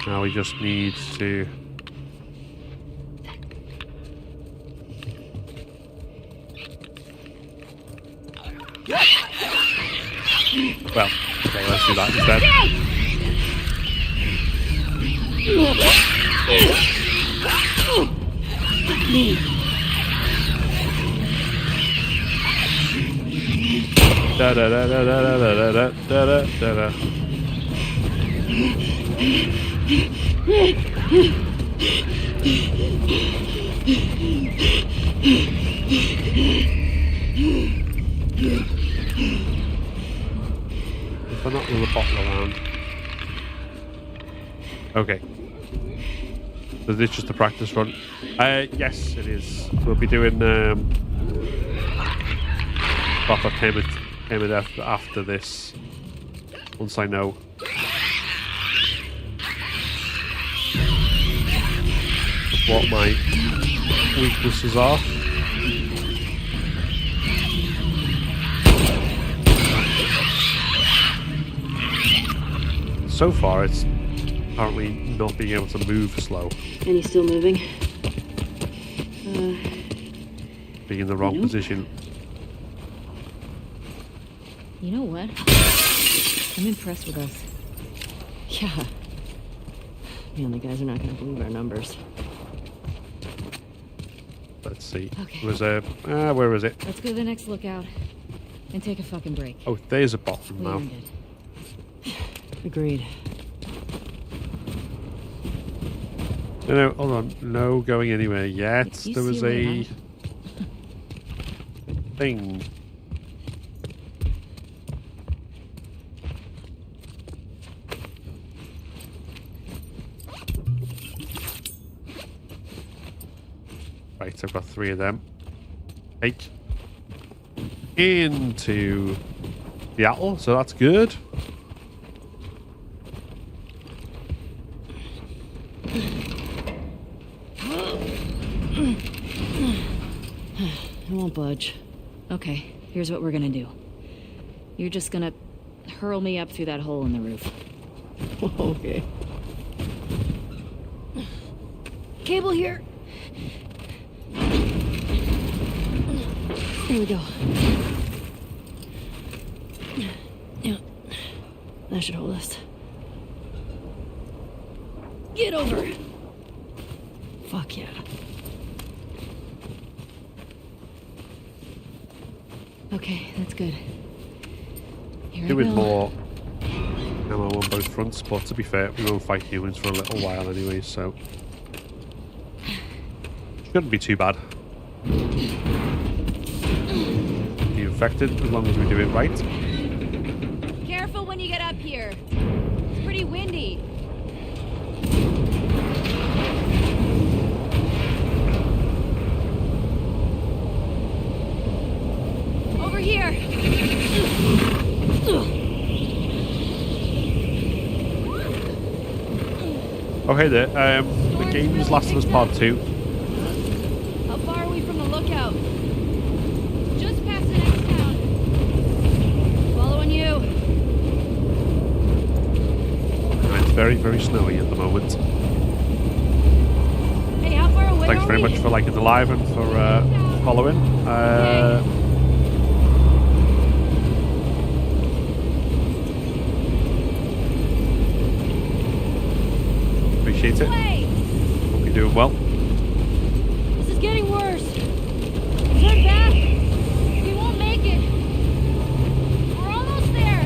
A: Now we just need to... Well, okay, let's do that instead. Da da da da da da da da da da. If we're not with a bottle around. Okay. So this is just a practice run. Yes, it is. We'll be doing proper Permadeath after this. Once I know what my weaknesses are. So far, it's apparently not being able to move slow.
E: And he's still moving?
A: Being in the wrong position.
F: You know what? I'm impressed with us.
G: Yeah. Man, the guys are not gonna believe our numbers.
A: Let's see.
F: Okay.
A: Was where is it?
F: Let's go to the next lookout and take a fucking break.
A: Oh, there's a bottom
F: We
A: now.
F: earned it.
G: Agreed.
A: No, hold on. No going anywhere yet.
F: You
A: There was
F: see
A: a thing. Right, I've got 3 of them. Take into Seattle, so that's good.
G: I won't budge.
F: Okay, here's what we're gonna do. You're just gonna hurl me up through that hole in the roof.
G: Okay.
F: Cable here.
G: Here we go. Yeah. That should hold us.
F: Get over.
G: Fuck yeah.
F: Okay, that's good. Here I
A: Doing
F: go.
A: more ammo on both fronts, but to be fair, we won't fight humans for a little while anyway, so shouldn't be too bad. Be infected as long as we do it right.
F: Careful when you get up here. It's pretty windy. Over here.
A: Okay there, the game's Last of Us Part 2.
F: How far are we from the lookout? Just past the next town. Following you.
A: And it's very, very snowy at the moment.
F: Hey, how far away
A: Thanks
F: are
A: very
F: we?
A: much for liking the live and for following. Appreciate it.
F: Wait,
A: Hope you're doing well.
F: this is getting worse. Turn back. We won't make it. We're almost there.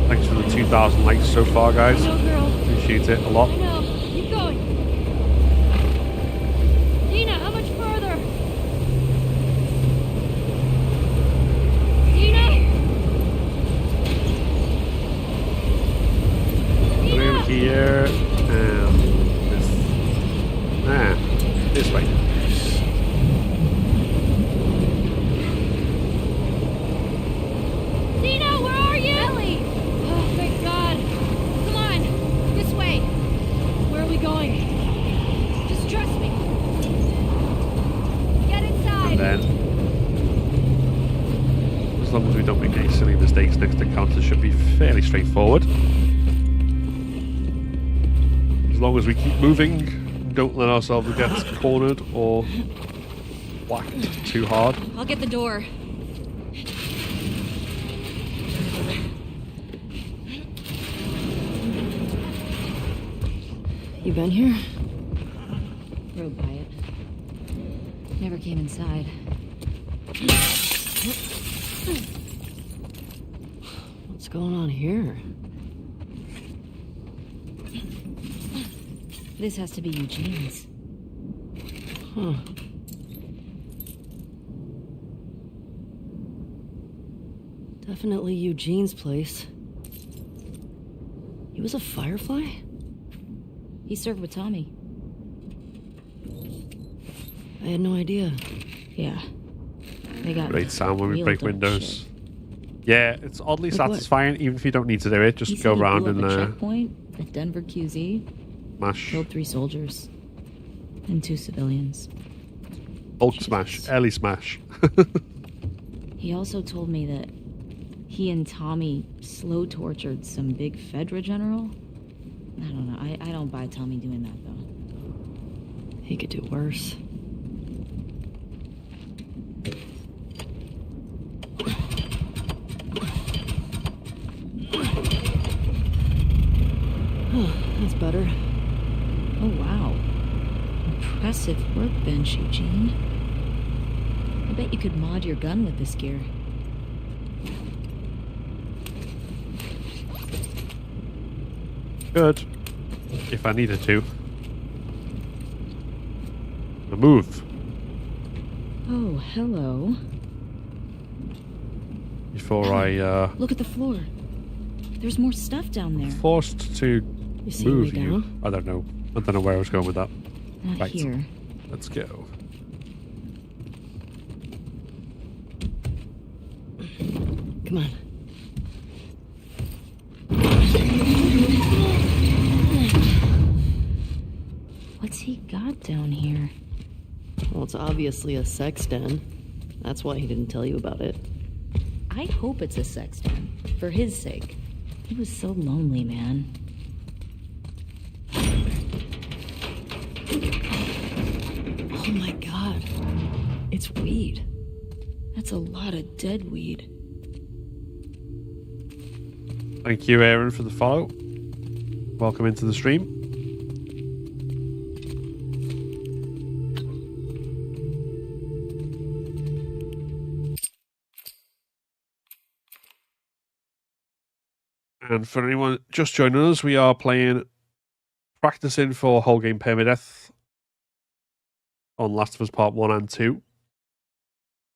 A: Thanks for the 2,000 likes so far, guys.
F: No, girl.
A: Appreciate it a lot.
F: I know. Keep going. Dina, how much further? Dina!
A: As long as we don't make any silly mistakes, next encounter should be fairly straightforward. As long as we keep moving, don't let ourselves get cornered or whacked too hard.
F: I'll get the door.
G: You been here?
F: Rode by it. Never came inside.
G: What's going on here?
F: This has to be Eugene's.
G: Huh. Definitely Eugene's place. He was a Firefly?
F: He served with Tommy.
G: I had no idea.
F: Yeah. They got
A: Great sound when we
F: real
A: break
F: dark
A: windows.
F: shit.
A: Yeah, it's oddly
G: Like what?
A: satisfying, even if you don't need to do it. Just
F: He
A: go
F: said he
A: around
F: blew up
A: and
F: a checkpoint at Denver QZ,
A: mash.
F: killed 3 soldiers and 2 civilians.
A: Hulk smash. Ellie smash.
F: He also told me that he and Tommy slow tortured some big Fedra general. I don't know. I don't buy Tommy doing that though.
G: He could do worse. That's better.
F: Oh wow. Impressive workbench, Eugene. I bet you could mod your gun with this gear.
A: Good. If I needed to. A move.
F: Oh, hello.
A: Before I
F: Look at the floor. There's more stuff down there.
A: forced to
G: You see me
A: move you.
G: down?
A: I don't know. I don't know where I was going with that.
F: Not
A: Right.
F: here.
A: Let's go.
G: Come on.
F: What's he got down here?
G: Well, it's obviously a sex den. That's why he didn't tell you about it.
F: I hope it's a sex den. For his sake. He was so lonely, man.
G: Oh my god. It's weed.
F: That's a lot of dead weed.
A: Thank you, Aaron, for the follow. Welcome into the stream. And for anyone just joining us, we are practicing for Whole Game Permadeath on Last of Us Part 1 and 2.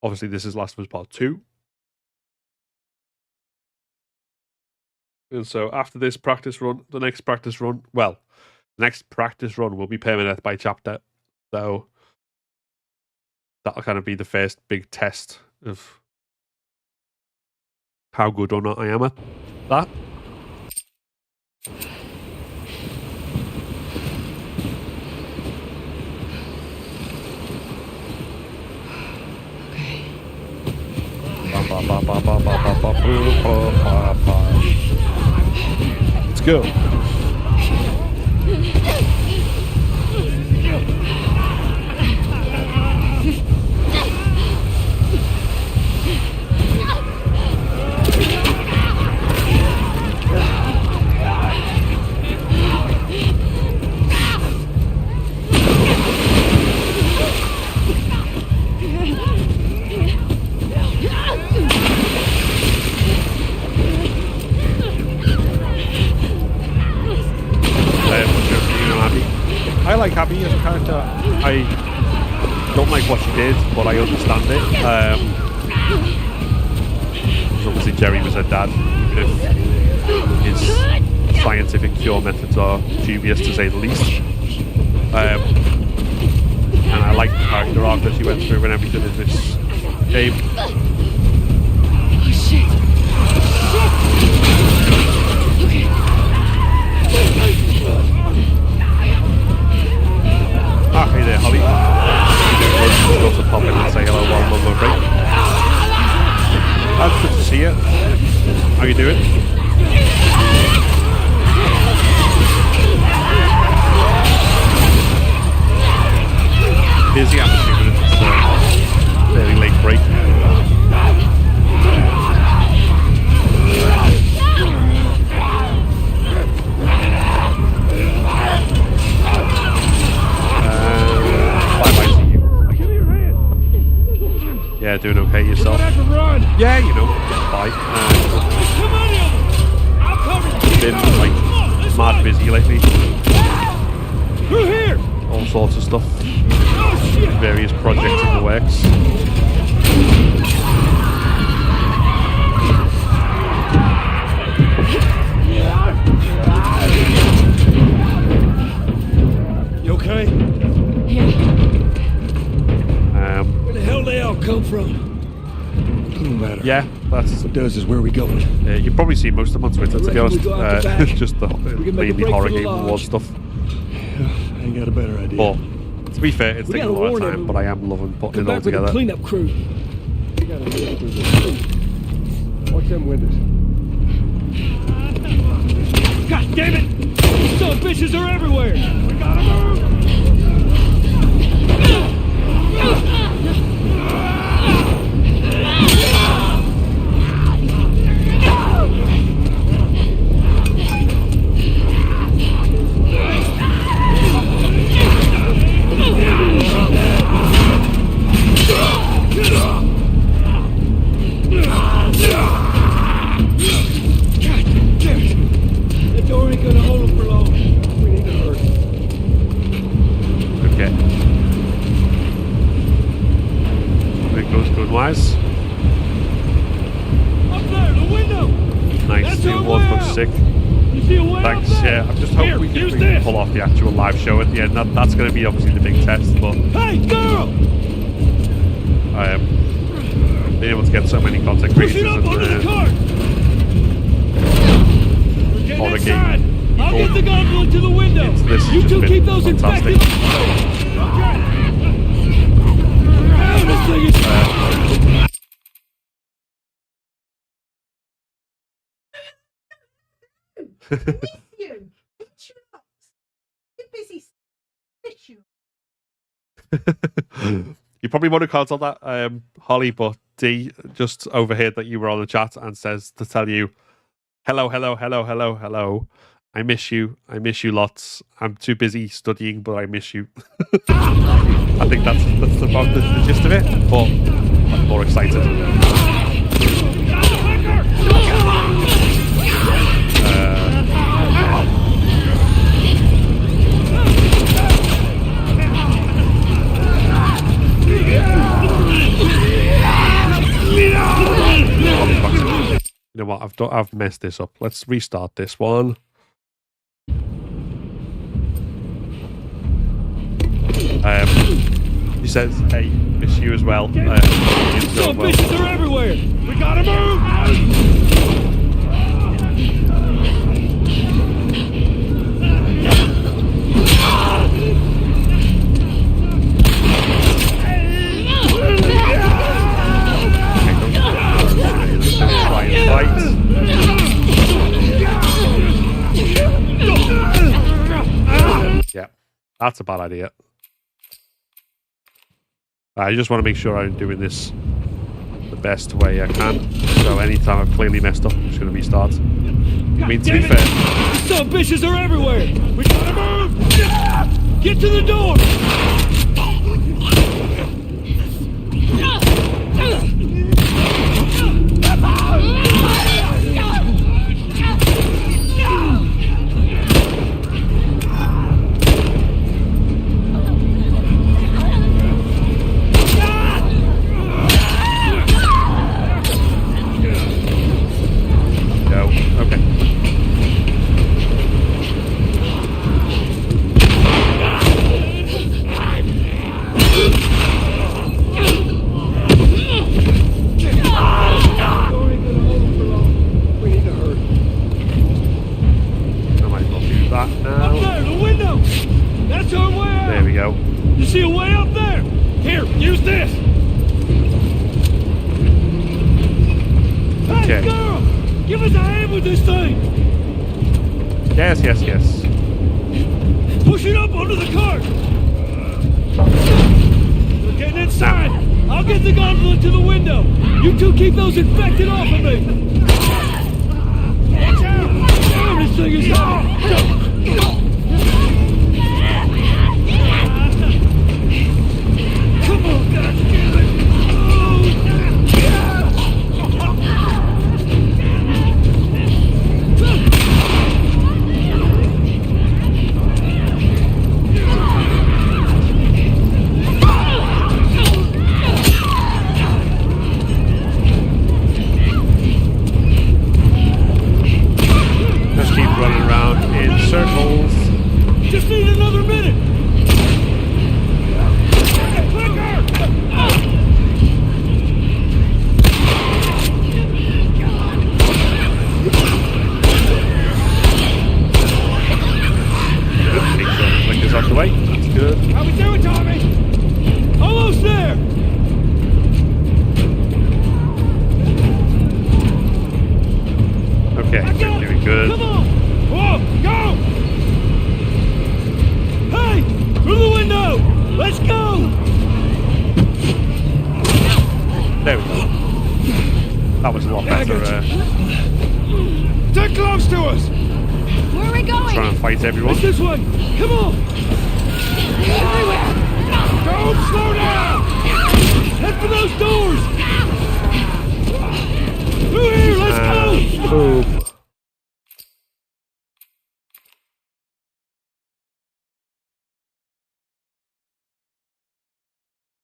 A: Obviously, this is Last of Us Part 2. And so after this practice run, the next practice run will be Permadeath by chapter. So that'll kind of be the first big test of how good or not I am at that. Let's go. I like Abby as a character. I don't like what she did, but I understand it. Obviously, Jerry was her dad, even if his scientific cure methods are dubious to say the least. And I like the character arc that she went through and everything in this game.
F: Oh shit!
A: Ah, hey there, Holly. You doing good? Just go to pop in and say hello while I'm on my break. That's the see you. How you doing? Busy after 2 minutes. It's a fairly late break. Bye-bye to you. Yeah, doing okay yourself. Yeah, you know, bye. Been like mad busy lately. All sorts of stuff. Various projects in the works.
H: You okay? Where the hell they all come from? No matter.
A: Yeah, that's
H: What does is where we going.
A: you've probably seen most of them on Twitter, to be
H: I reckon
A: honest.
H: we go out the back.
A: Just the
H: can make a
A: mainly
H: break
A: horror
H: for the
A: game
H: lodge.
A: award stuff.
H: I ain't got a better idea.
A: But to be fair, it's
H: We
A: taking a
H: gotta
A: lot of
H: warn
A: time,
H: everyone.
A: but I am loving putting
H: Come
A: it all
H: back with a
A: together.
H: cleanup crew. We gotta get through this. Watch them windows. God damn it! Some bitches are everywhere! We gotta move! That door ain't gonna hold them for long. We need to hurry.
A: Okay. It goes good wise.
H: Up there, the window!
A: Nice.
H: That's
A: The
H: our
A: award
H: way
A: looks
H: out.
A: sick.
H: You see a way
A: Thanks.
H: up there?
A: Yeah, I just hope
H: Here,
A: we
H: use
A: can
H: this.
A: pull off the actual live show at the end. That's going to be obviously the big test, but
H: Hey, girl!
A: being able to get so many content
H: Push
A: creators
H: it up onto the
A: and
H: cart! We're
A: Horror
H: getting
A: game
H: inside! I'll
A: people
H: get the gondola to the window!
A: into this has
H: You
A: just
H: two
A: been
H: keep those
A: fantastic.
H: infected! Okay! Hey, this thing is...
I: You. Get busy. You.
A: You probably want to cancel that, Holly, but D just overheard that you were on the chat and says to tell you, hello, hello, hello, hello, hello. I miss you lots. I'm too busy studying, but I miss you. I think that's about the gist of it, but I'm more excited. You know what? I've messed this up. Let's restart this one. He says, "Hey, miss you as well."
H: Some bitches are everywhere! We gotta
A: Try and fight. Yeah, that's a bad idea. I just want to make sure I'm doing this the best way I can. So anytime I've clearly messed up, I'm just going to restart. I mean, to be fair,
H: Some bitches are everywhere! We gotta move! Get to the door!
A: no. Okay. Okay.
H: Girl, give us a hand with this thing.
A: Yes, yes, yes.
H: Push it up onto the cart. We're getting inside. I'll get the gondola to the window. You two keep those infected off of me. Watch out! Damn, this thing is Come on, God damn it!
A: Just keep running around in circles.
H: Just need another minute.
A: Make sure the clicker's off the way. That's good.
H: How we doing, Tommy? Almost there.
A: Okay, we're doing good.
H: Come on! Whoa, go! Hey! Through the window! Let's go!
A: There we go. That was a lot better.
H: They're close to us!
C: Where are we going?
A: Trying to fight everyone.
H: It's this way! Come on! Don't slow down! Head for those doors! Through here, let's go!
A: Boom.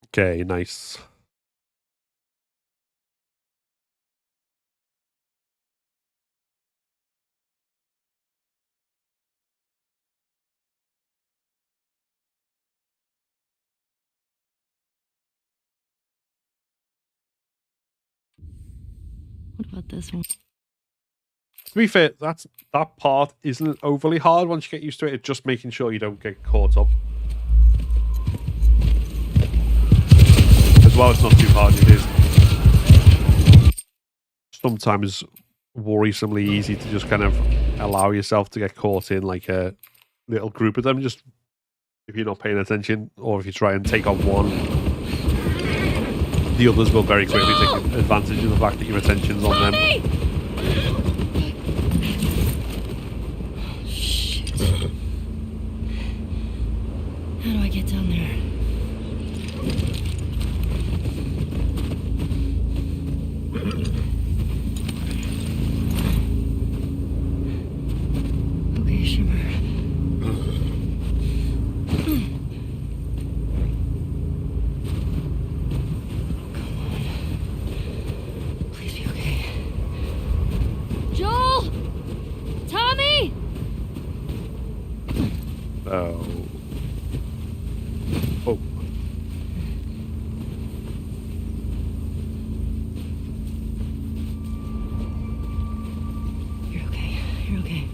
A: Okay, nice.
G: What about this one?
A: To be fair, that part isn't overly hard once you get used to it. It's just making sure you don't get caught up. As well, it's not too hard. It is sometimes worrisomely easy to just kind of allow yourself to get caught in like a little group of them. Just if you're not paying attention, or if you try and take on one, the others will very quickly take advantage of the fact that your attention's on them.
G: Shit. How do I get down there? Okay, Shimmer.
C: Joel! Tommy!
A: Oh. Oh.
G: You're okay. You're okay.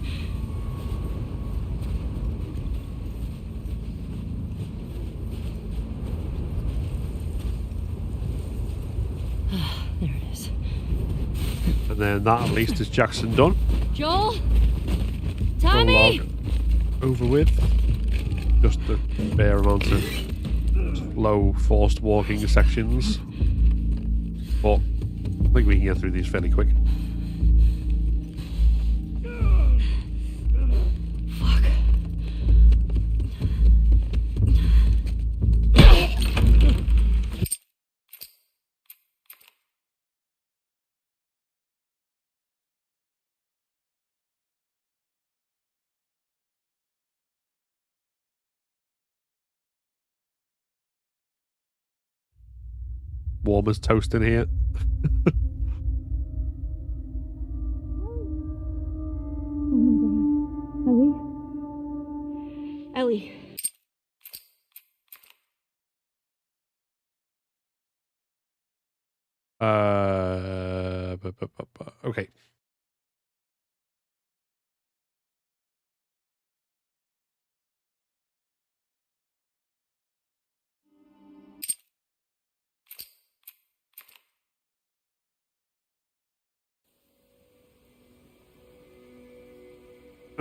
G: Ah, there it is.
A: And then that at least is Jackson done.
C: Joel? Tommy!
A: Prologue over with. Just a bare amount of slow, forced walking sections. But I think we can get through these fairly quick.
G: Fuck.
A: Warm as toast in here.
F: Ellie.
A: Okay.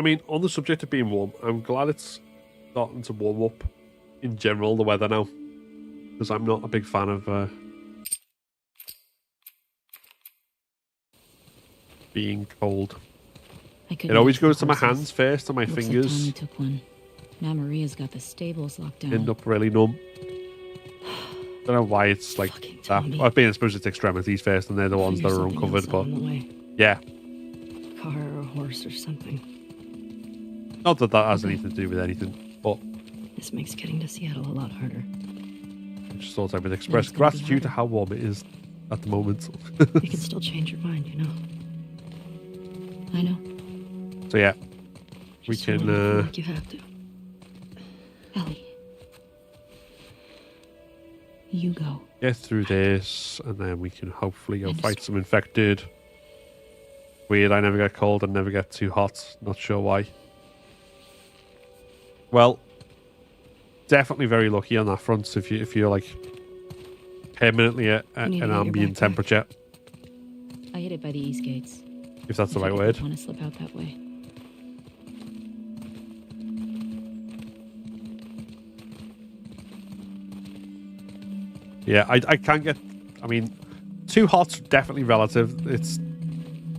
A: I mean, on the subject of being warm, I'm glad it's starting to warm up in general, the weather now. Because I'm not a big fan of being cold. It always goes to my hands first, to my fingers.
F: Like Tommy took one. Now Maria's got the stables locked down.
A: End up really numb. Don't know why it's like that. Well, I suppose it's extremities first, and they're the ones that are uncovered. But yeah,
G: Car or a horse or something.
A: not that that has anything to do with anything, but
G: This makes getting to Seattle a lot harder.
A: I just thought I would express gratitude to how warm it is at the moment.
G: You can still change your mind, you know.
F: I know.
A: So yeah, we
G: Just don't
A: can
G: wanna feel like you have to.
F: Ellie. You go.
A: get through this, and then we can hopefully go fight some infected. Weird, I never get cold and never get too hot. Not sure why. Well, definitely very lucky on that front if you're like permanently at an ambient temperature.
F: I hid it by the east gates.
A: If that's the right
F: I
A: word.
F: want to slip out that way.
A: Yeah, I can't get... I mean, too hot's definitely relative. It's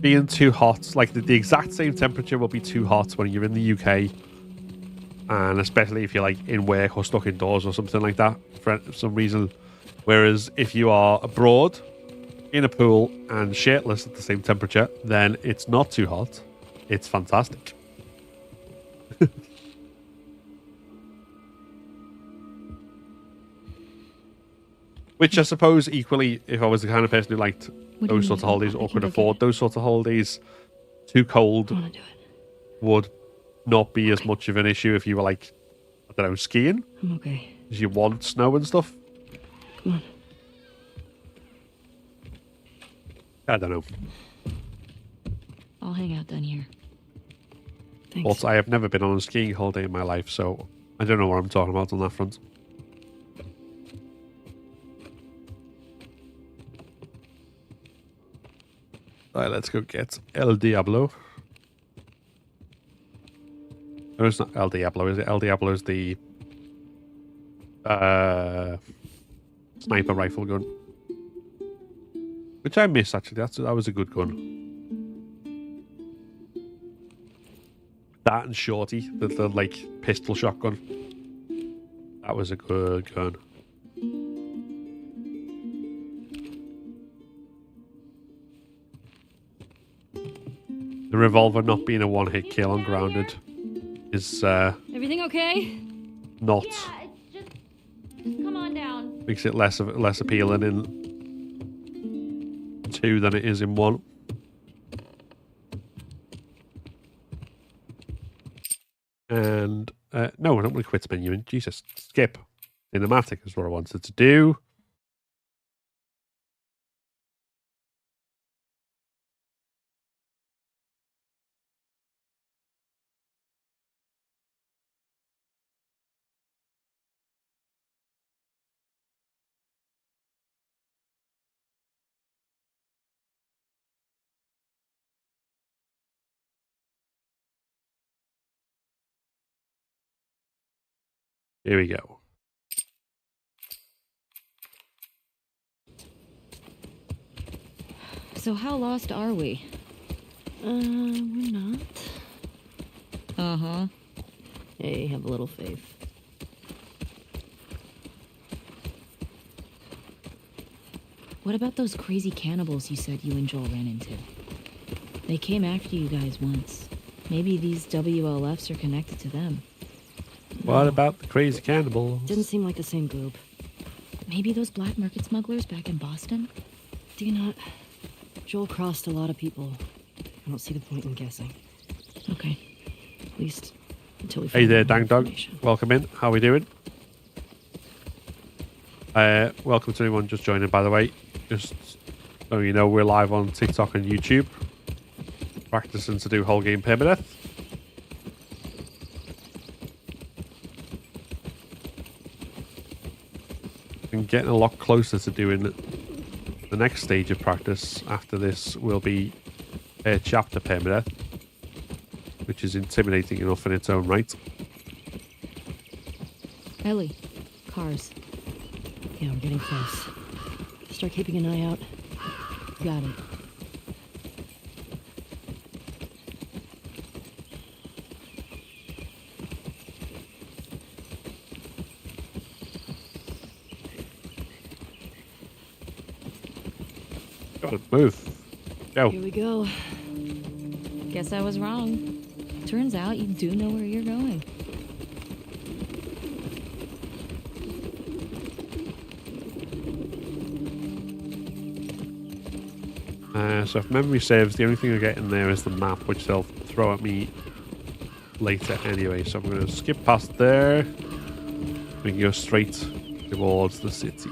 A: being too hot. Like, the exact same temperature will be too hot when you're in the UK. And especially if you're, like, in work or stuck indoors or something like that for some reason. Whereas if you are abroad, in a pool, and shirtless at the same temperature, then it's not too hot. It's fantastic. Which I suppose equally, if I was the kind of person who liked those sorts of holidays or could afford those sorts of holidays, too cold would not be as much of an issue if you were like, I don't know, skiing.
G: I'm okay.
A: Because you want snow and stuff.
G: Come on.
A: I don't know.
F: I'll hang out down here.
G: Thanks.
A: Also, I have never been on a skiing holiday in my life, so I don't know what I'm talking about on that front. Alright, let's go get El Diablo. No, it's not El Diablo, is it? El Diablo is the sniper rifle gun. Which I miss, actually. That was a good gun. That and Shorty, the like, pistol shotgun. That was a good gun. The revolver not being a one-hit kill on grounded is
F: Everything okay?
A: not.
F: Yeah, it's just come on down.
A: Makes it less appealing in 2 than it is in 1. And no, I don't want to quit menuing. Jesus, skip. Cinematic is what I wanted to do. Here we go.
F: So how lost are we?
G: We're not.
F: Uh-huh.
G: Hey, have a little faith.
F: What about those crazy cannibals you said you and Joel ran into? They came after you guys once. Maybe these WLFs are connected to them.
A: What about the crazy cannibals?
G: Didn't seem like the same group.
F: Maybe those black market smugglers back in Boston?
G: Do you not? Joel crossed a lot of people. I don't see the point in guessing.
F: Okay.
G: At least until we
A: Hey
G: find
A: there,
G: out more
A: Dang Dog.
G: information.
A: Welcome in. How are we doing? Welcome to anyone just joining, by the way. Just so you know, we're live on TikTok and YouTube. Practicing to do Whole Game Permadeath. And getting a lot closer to doing the next stage of practice. After this will be chapter permadeath. which is intimidating enough in its own right.
G: Ellie, cars. Yeah, we're getting close. Start keeping an eye out. Got it.
A: Gotta move. Go.
G: Here we go.
F: Guess I was wrong. Turns out you do know where you're going.
A: So if memory serves, the only thing I get in there is the map, which they'll throw at me later anyway. So I'm going to skip past there. We can go straight towards the city.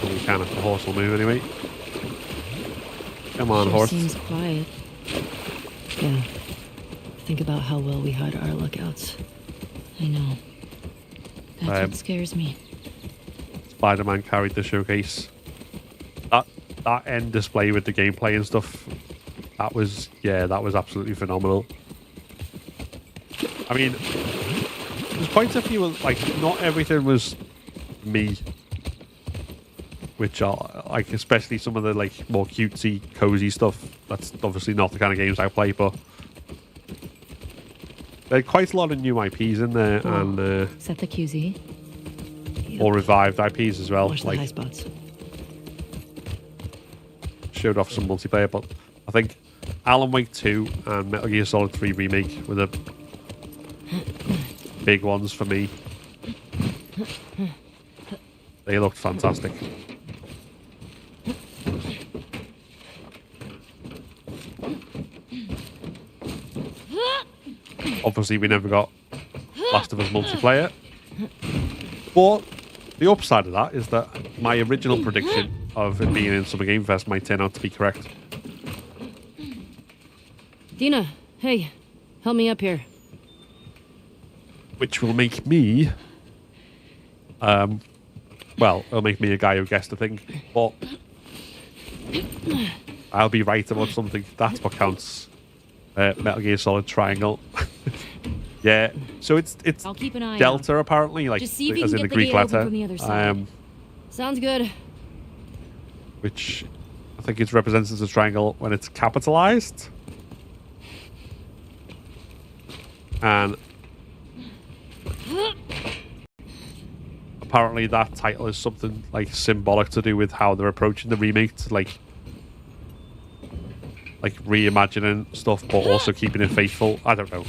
A: We can if the horse will move anyway. Come on,
G: Sure
A: horse.
G: seems quiet. Yeah. Think about how well we hide our lookouts.
F: I know. That's what scares me.
A: Spider-Man carried the showcase. That end display with the gameplay and stuff, that was absolutely phenomenal. I mean, there's quite a few, like, not everything was me, which are, like, especially some of the, like, more cutesy, cozy stuff. That's obviously not the kind of games I play, but there are quite a lot of new IPs in there, and
F: Is that the QZ?
A: or revived IPs as well.
G: Watch the high spots.
A: Showed off some multiplayer, but I think Alan Wake 2 and Metal Gear Solid 3 Remake were the big ones for me. They looked fantastic. Obviously, we never got Last of Us multiplayer. But the upside of that is that my original prediction of it being in Summer Game Fest might turn out to be correct.
G: Dina, hey, help me up here.
A: Which will make me... well, it'll make me a guy who guessed the thing. But I'll be right about something. That's what counts. Metal Gear Solid Triangle. Yeah, so it's
F: I'll keep an eye
A: Delta apparently, like
F: Just see if you
A: as
F: can
A: in the
F: get the
A: Greek
F: gate open
A: letter,
F: from the other side.
G: Sounds good.
A: which I think is represented as a triangle when it's capitalized. And apparently that title is something like symbolic to do with how they're approaching the remake, to like reimagining stuff but also keeping it faithful. I don't know.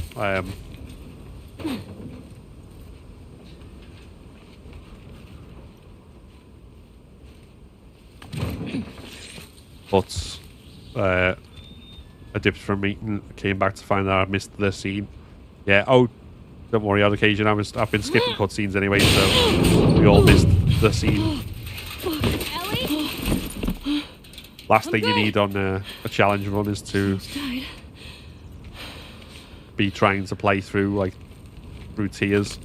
A: But I dipped from meeting, came back to find out I missed the scene. Yeah, oh, don't worry, on occasion I've been skipping cutscenes anyway, so we all missed the scene.
C: Ellie?
A: Last thing you need on a challenge run is to be trying to play through tears.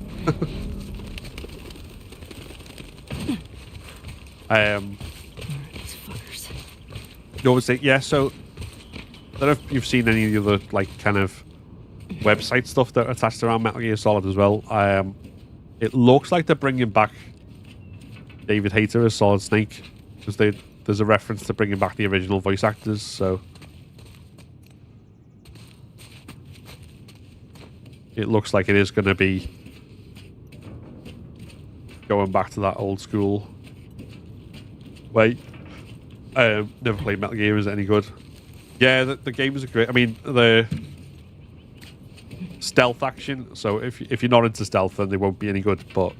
A: You always say, yeah, so I don't know if you've seen any of the other kind of website stuff that are attached around Metal Gear Solid as well. It looks like they're bringing back David Hayter as Solid Snake, because there's a reference to bringing back the original voice actors, so it looks like it is going to be going back to that old school way. Never played Metal Gear. Is it any good? Yeah, the games are great. I mean, the stealth action. So if you're not into stealth, then they won't be any good. But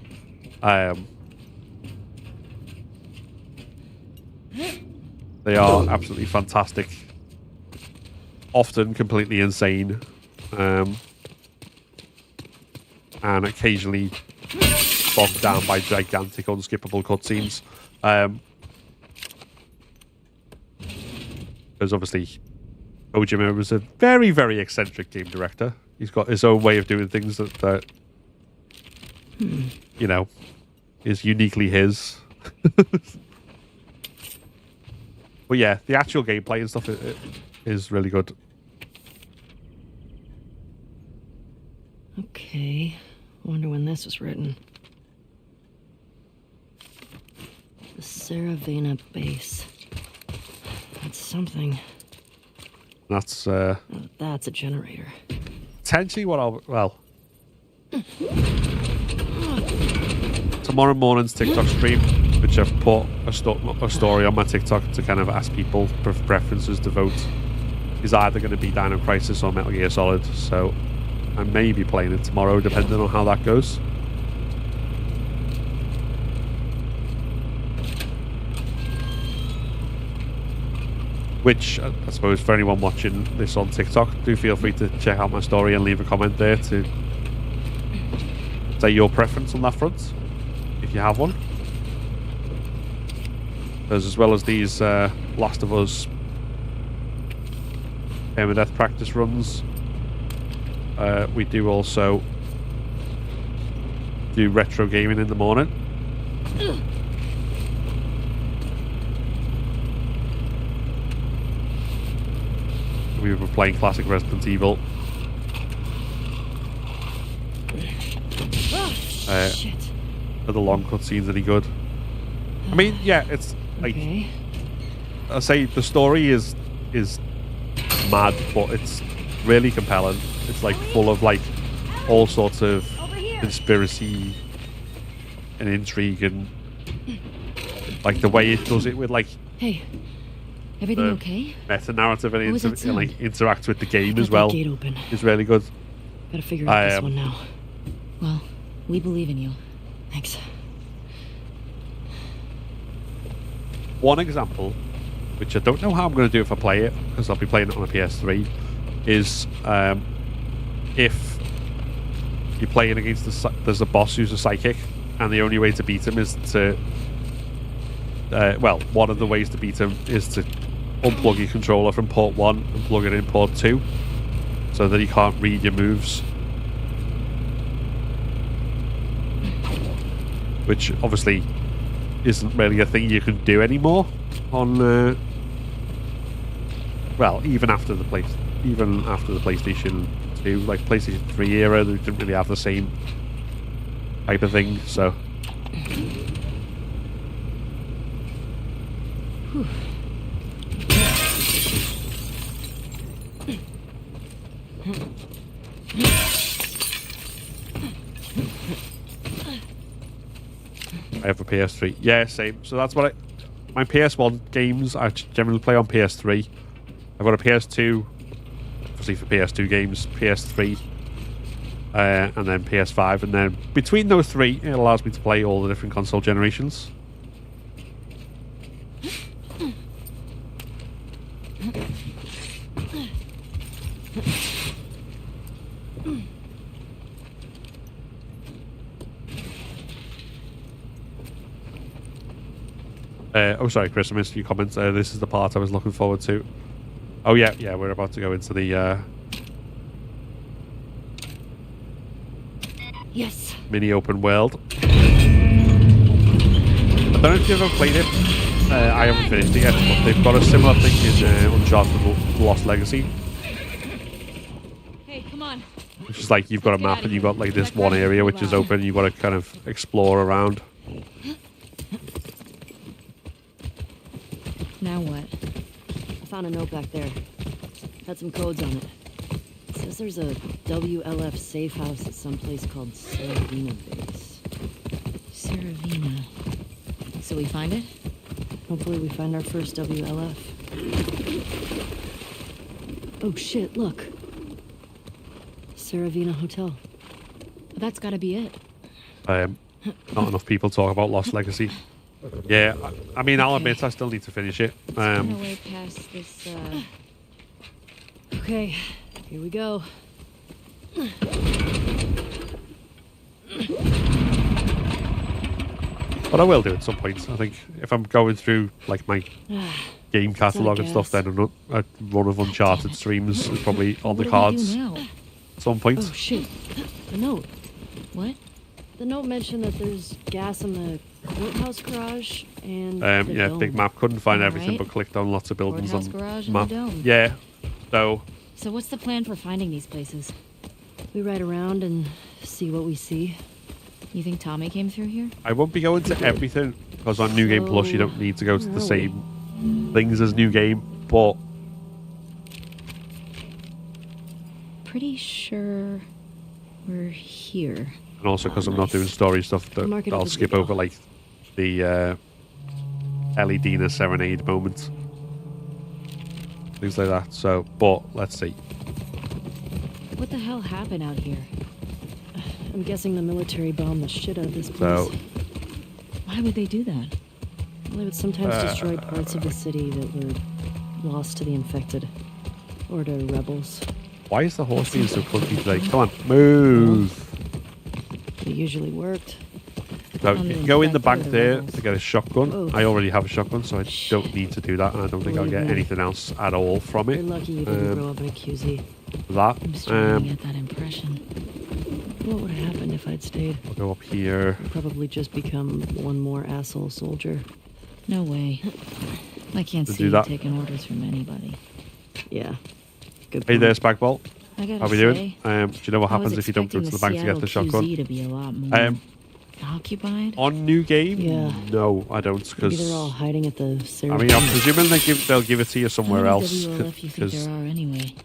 A: they are absolutely fantastic. Often completely insane, and occasionally bogged down by gigantic, unskippable cutscenes. Because obviously Kojima was a very, very eccentric game director. He's got his own way of doing things that you know, is uniquely his. But yeah, the actual gameplay and stuff it is really good.
G: Okay. Wonder when this was written. The Saravena base. That's something.
A: That's
G: That's a generator.
A: potentially what I'll tomorrow morning's TikTok stream, which I've put a story on my TikTok to kind of ask people preferences to vote, is either going to be Dino Crisis or Metal Gear Solid. So I may be playing it tomorrow, depending on how that goes. Which, I suppose, for anyone watching this on TikTok, do feel free to check out my story and leave a comment there to say your preference on that front, if you have one. As well as these Last of Us Permadeath practice runs, we do also do retro gaming in the morning. We were playing classic Resident Evil.
G: Shit.
A: Are the long cutscenes any good? I mean, yeah, it's like I say, the story is mad, but it's really compelling. It's like full of like all sorts of conspiracy and intrigue, and like the way it does it with like
G: Hey, everything okay?
A: meta narrative and,
G: What was that
A: and
G: sound?
A: like interacts with the game
G: Got
A: as
G: that
A: well.
G: gate open.
A: Is really good.
G: Gotta figure out this one now.
F: Well, we believe in you.
G: Thanks.
A: One example, which I don't know how I'm going to do if I play it, because I'll be playing it on a PS3, is if you're playing against there's a boss who's a psychic, and the only way to beat him is to well, one of the ways to beat him is to unplug your controller from port 1 and plug it in port 2, so that he can't read your moves. Which obviously isn't really a thing you can do anymore on well, even after the PlayStation 2, like PlayStation 3 era, they didn't really have the same type of thing, so I have a PS3. Yeah, same. So that's what my PS1 games I generally play on PS3. I've got a PS2, obviously for PS2 games, PS3, and then PS5, and then between those three, it allows me to play all the different console generations. Oh, sorry, Chris, I missed your comments. This is the part I was looking forward to. Oh, yeah, we're about to go into the
G: Yes.
A: mini open world. I don't know if you've ever played it. I haven't finished it yet, but they've got a similar thing in Uncharted Lost Legacy.
F: Hey, come on.
A: Which is like you've got a map and you've got like this one area which is open. You've got to kind of explore around.
F: Now what?
G: I found a note back there. Had some codes on it. It says there's a WLF safe house at some place called Saravena Base.
F: Saravena. So we find it?
G: Hopefully we find our first WLF. Oh shit, look. Saravena Hotel.
F: That's gotta be it.
A: Not enough people talk about Lost Legacy. Yeah, I mean, I'll admit I still need to finish it.
F: Run away past this,
G: Okay, here we go.
A: But I will do at some point. I think if I'm going through like my game catalogue and stuff, then a run of Uncharted streams is probably on the cards
F: now?
A: at some point.
G: Oh shit, a note.
F: What?
G: The note mentioned that there's gas in the courthouse garage and the
A: yeah,
G: dome.
A: big map. Couldn't find
F: All
A: everything,
F: right.
A: but clicked on lots of buildings
F: Courthouse
A: on
F: garage and
A: map.
F: the dome.
A: Yeah. So
F: So what's the plan for finding these places?
G: We ride around and see what we see.
F: You think Tommy came through here?
A: I won't be going to everything because on New Game Plus you don't need to go to the same things as New Game, but
F: Pretty sure we're here.
A: and also because I'm not doing story stuff, that
G: Mark it up
A: I'll
G: as
A: skip
G: we go.
A: over like the Ellie Dina serenade moment, things like that. So, but let's see.
F: What the hell happened out here?
G: I'm guessing the military bombed the shit out of this place.
A: So
F: Why would they do that?
G: Well, they would sometimes destroy parts of the city that were lost to the infected. Or to rebels.
A: why is the horse being so clunky today? Come on, move.
G: It usually worked.
A: So
F: On
A: you
F: the
A: can go in the
F: infected
A: bank
F: or
A: there
F: rebels?
A: to get a shotgun.
G: Oh.
A: I already have a shotgun, so I don't need to do that, and I don't think I'll get
G: Believe me.
A: anything else at all from
G: You're
A: it.
G: lucky you didn't grow up in a QZ.
A: That.
F: I'm starting to get that impression.
G: What would have happened if I'd stayed?
A: I'll go up here.
G: I'd probably just become one more asshole soldier.
F: No way. I can't
A: To
F: see
A: do
F: you
A: that.
F: taking orders from anybody.
G: Yeah. Good
A: Hey
G: point.
A: there, Spagbolt.
F: I gotta
A: How we
F: say,
A: doing? Do you know what
F: I was
A: happens if you don't go to
F: expecting
A: the bank to get the
F: Seattle
A: shotgun?
F: QZ to be a lot more occupied.
A: On New Game?
G: Yeah.
A: No, I don't,
G: Maybe they're all
A: because
G: hiding at the
A: I
G: ceremony.
A: mean, I'm presuming they'll give it to you somewhere
F: How many
A: else,
F: WLF you think
A: because
F: there are anyway?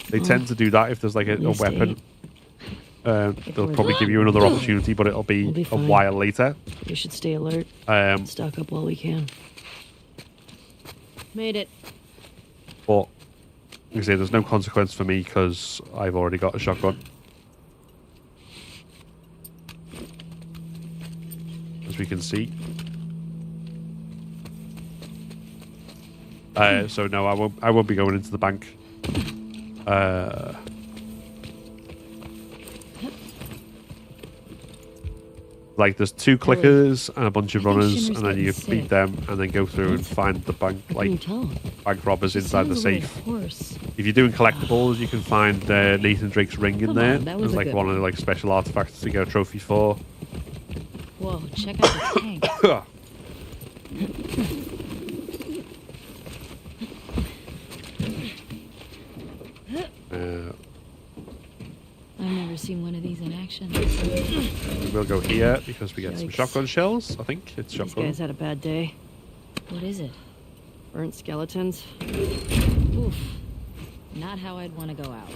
A: they tend to do that if there's like a
G: least
A: weapon.
G: 8.
A: They'll probably give you another opportunity, but it'll
G: We'll
A: be
G: be
A: a
G: fine.
A: while later.
G: We should stay alert. Stock up while we can. Made it.
A: But like I say, there's no consequence for me because I've already got a shotgun. As we can see. So no, I won't be going into the bank. Like there's 2 clickers and a bunch of
F: I think
A: runners,
F: Shimmer's
A: and then you
F: getting
A: beat
F: sick.
A: them and then go through and find the bank,
G: What can you
A: like
G: tell?
A: bank robbers inside the
F: Sounds a little
A: safe.
F: hoarse.
A: If you're doing collectibles, you can find Nathan Drake's ring in
F: Come
A: there.
F: on, that was
A: It's
F: a
A: like
F: good
A: one of the
F: one.
A: like special artifacts to get a trophy for.
F: Whoa, check out the tank. I've never seen one of these in action.
A: We'll go here because we get some
G: Yikes.
A: shotgun shells. I think it's
G: These
A: shotgun.
G: guys had a bad day.
F: What is it?
G: Burnt skeletons.
F: Oof. Not how I'd want to go out.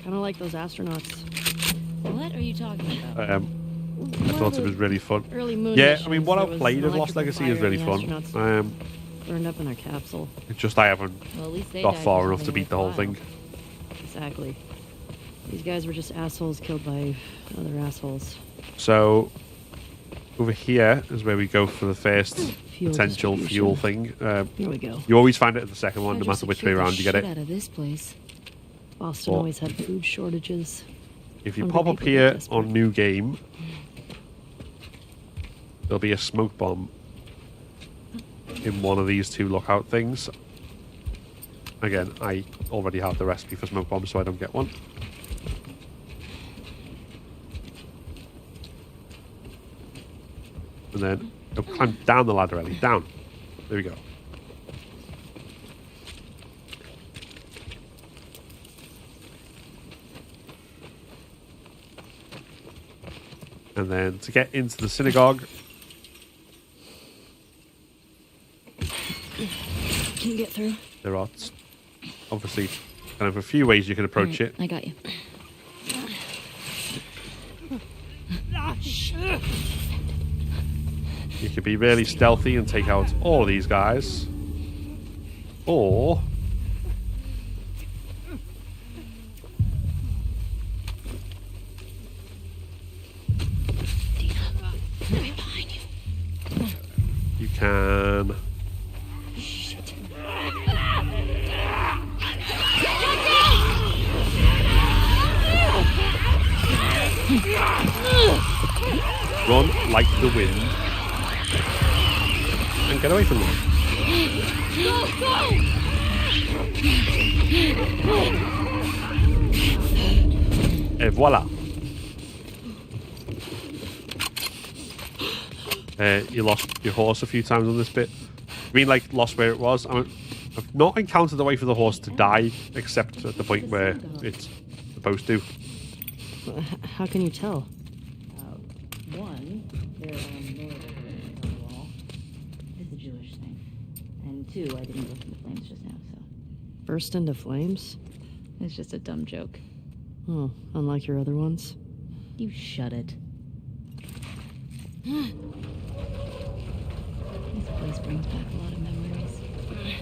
G: Kind of like those astronauts.
F: What are you talking about?
A: I thought it was really fun.
G: Early moon
A: Yeah, I
G: missions,
A: mean, what
G: there
A: I've
G: was
A: played of Lost
G: electrical
A: Legacy is
G: fire
A: really
G: and
A: fun.
G: the astronauts burned up in their capsule.
A: It's just I haven't
F: Well, at least they
A: got
F: died
A: far
F: for
A: enough to
F: something
A: beat the whole thing.
F: worthwhile.
G: Exactly. These guys were just assholes killed by other assholes.
A: So over here is where we go for the first
G: Fuel
A: potential
G: distribution.
A: fuel thing.
G: Here we go.
A: You always find it in the second one, no
F: Hydra
A: matter which way
F: secured the
A: around you get
F: shit
A: it.
F: out of this place.
G: Boston
A: What?
G: always had food shortages.
A: If you
G: Hungry
A: pop up
G: people get
A: here
G: desperate.
A: on New Game, there'll be a smoke bomb in one of these 2 lookout things. Again, I already have the recipe for smoke bombs, so I don't get one. And then climb down the ladder, Ellie. Down. There we go. And then to get into the synagogue,
G: Can you get through?
A: there are obviously kind of a few ways you can approach it.
F: I got you.
A: You can be really stealthy and take out all of these guys. Or
F: Right behind you.
A: you can run like the wind and get away from them. Et voila. you lost your horse a few times on this bit. I mean, like, lost where it was. I've not encountered the way for the horse to die, except at the point where it's supposed to.
G: How can you tell?
F: One, they're northern on the wall. It's a Jewish thing. And two, I didn't look into flames just now, so
G: Burst into flames?
F: it's just a dumb joke.
G: Oh, unlike your other ones?
F: You shut it. This place brings back a lot of memories.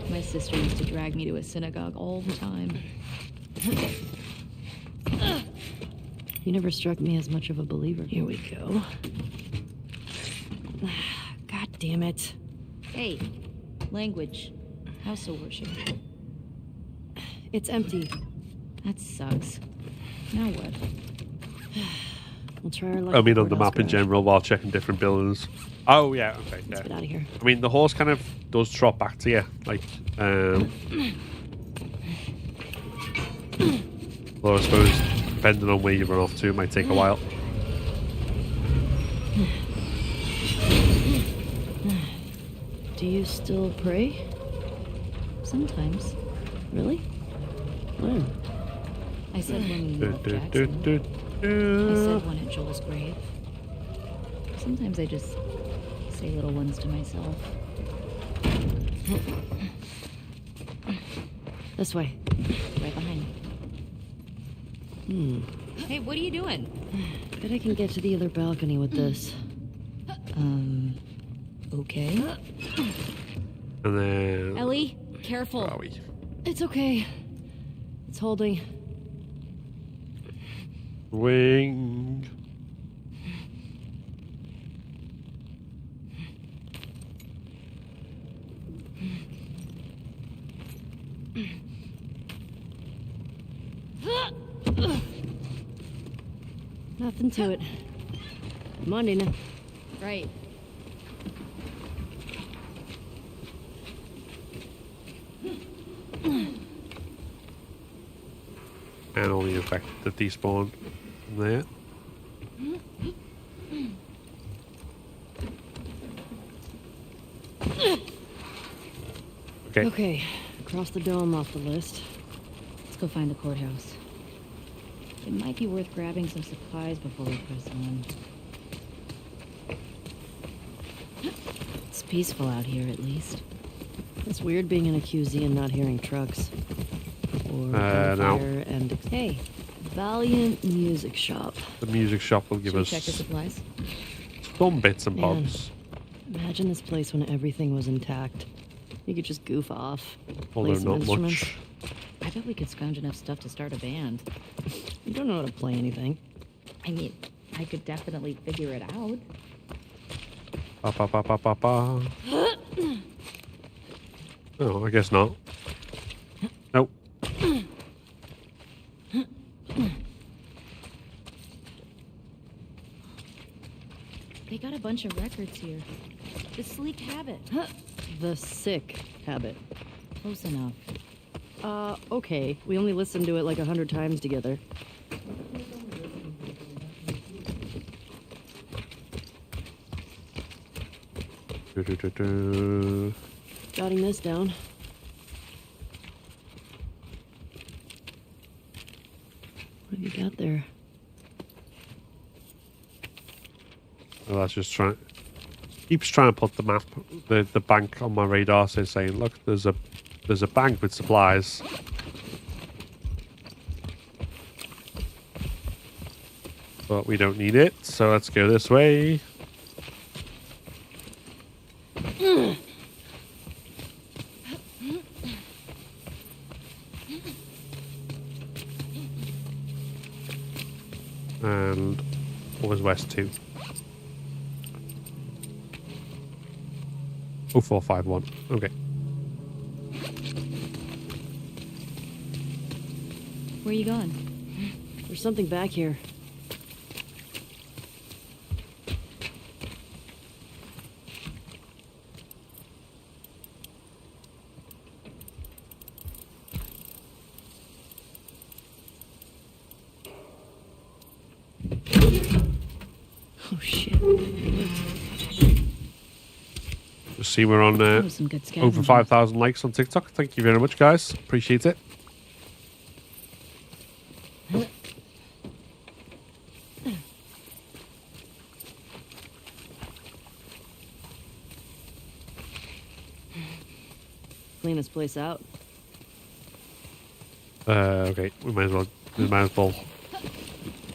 F: My sister used to drag me to a synagogue all the time.
G: You never struck me as much of a believer. Here we go. God damn it.
F: Hey, language. House of worship.
G: It's empty.
F: That sucks. Now what?
G: We'll try our luck.
A: I mean, on the map in general, while checking different buildings. Oh, yeah, okay,
G: Let's get
A: yeah.
G: out of here.
A: I mean, the horse kind of does trot back to you. Like, well, I suppose, depending on where you run off to, it might take a while.
G: Do you still pray?
F: Sometimes.
G: Really? When?
F: I said when we left
A: Do,
F: Jackson.
A: do, do.
F: I said one at Joel's grave. Sometimes I just say little ones to myself.
G: This way.
F: Right behind you. Hey, what are you doing?
G: Bet I can get to the other balcony with this.
F: Okay.
A: And then...
F: Ellie, careful.
A: Where are we?
G: It's okay. It's holding.
A: Wing.
G: Nothing to it. Monday now.
F: Right.
A: And only affect the despawn from there. Okay.
G: Okay, cross the dome off the list.
F: Let's go find the courthouse. It might be worth grabbing some supplies before we press on. It's peaceful out here, at least.
G: It's weird being in a QZ and not hearing trucks. Or
A: No.
G: gunfire and... Hey, Valiant Music Shop.
A: The music shop will give
F: Should we
A: us
F: check the supplies?
A: some bits and
G: Man.
A: bobs.
G: Imagine this place when everything was intact. You could just goof off.
A: Although
G: play some
A: not
G: instruments.
A: much.
F: I bet we could scrounge enough stuff to start a band.
G: You don't know how to play anything.
F: I mean, I could definitely figure it out.
A: Ba, ba, ba, ba, ba, ba. Oh, I guess not. Nope.
F: They got a bunch of records here. The Sleek Habit.
G: The Sick Habit.
F: Close enough.
G: Okay. We only listened to it like 100 times together.
A: Do, do, do, do.
G: Jotting this down. What have you got there?
A: Well, that's just trying. Keeps trying to put the map, the bank on my radar, so saying, look, there's a bank with supplies. But we don't need it, so let's go this way. And what was west too? 0451. Okay.
F: Where you going?
G: There's something back here. Oh shit.
A: see we're on
F: That was some good
A: over
F: scavenging.
A: 5,000 likes on TikTok. Thank you very much, guys. Appreciate it.
G: Clean this place out.
A: Okay, we might as well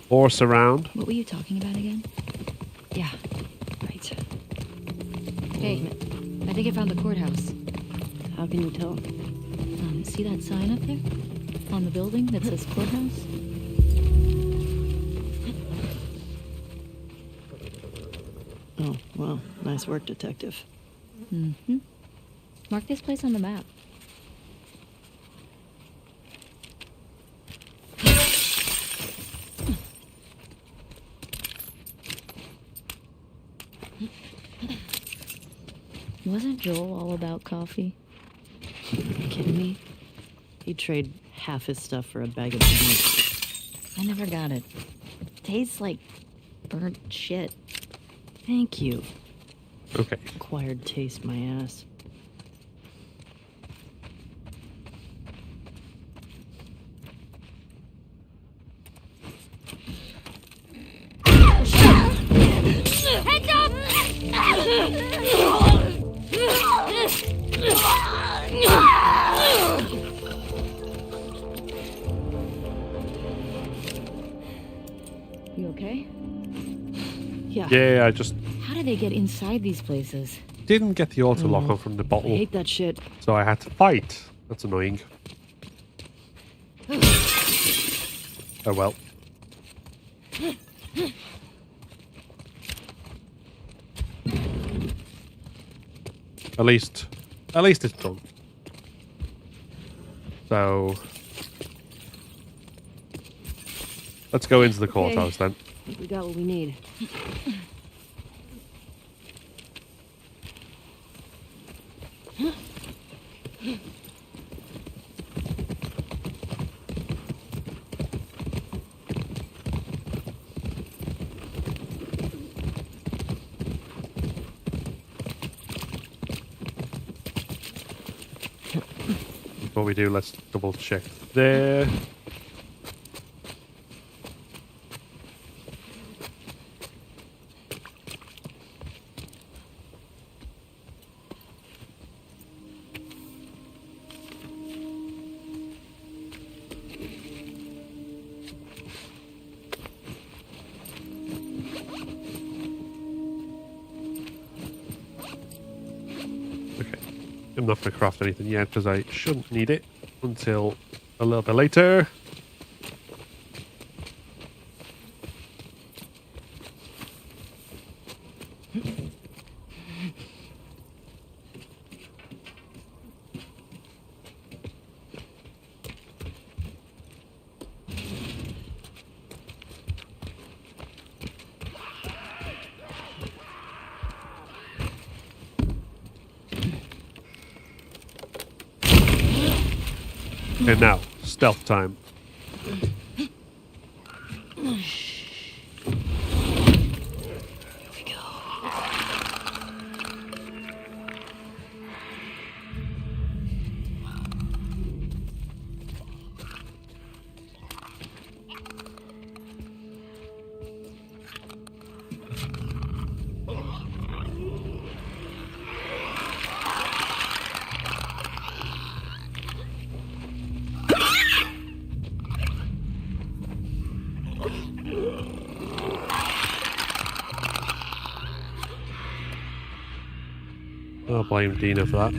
A: horse around.
F: What were you talking about again? Yeah, right. Hey, I think I found the courthouse.
G: How can you tell?
F: See that sign up there? On the building that says courthouse?
G: Oh, well, nice work, detective.
F: Mm-hmm. Mark this place on the map. Wasn't Joel all about coffee?
G: Are you kidding me? He'd trade half his stuff for a bag of beans.
F: I never got it. Tastes like burnt shit.
G: Thank you.
A: Okay.
G: Acquired taste, my ass.
C: Heads up!
F: You okay?
G: Yeah.
A: Yeah, I just
F: How do they get inside these places?
A: didn't get the auto lock on from the
G: I
A: bottle,
G: hate that shit.
A: so I had to fight. That's annoying. Oh well. At least it's done. So let's go into the courthouse then.
G: I think we got what we need.
A: Before we do, let's double check there. I'm not going to craft anything yet because I shouldn't need it until a little bit later. Okay, now, stealth time. I'll blame Dina for that.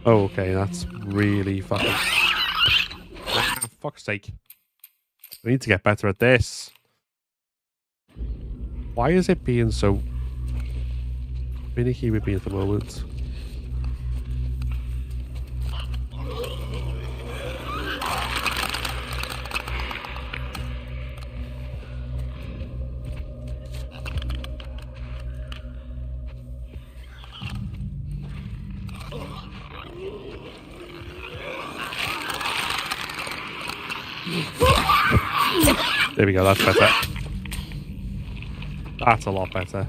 A: Oh, okay, that's really fucking... Ah, fuck's sake. I need to get better at this. Why is it being so finicky with me at the moment? There we go, that's better. That's a lot better.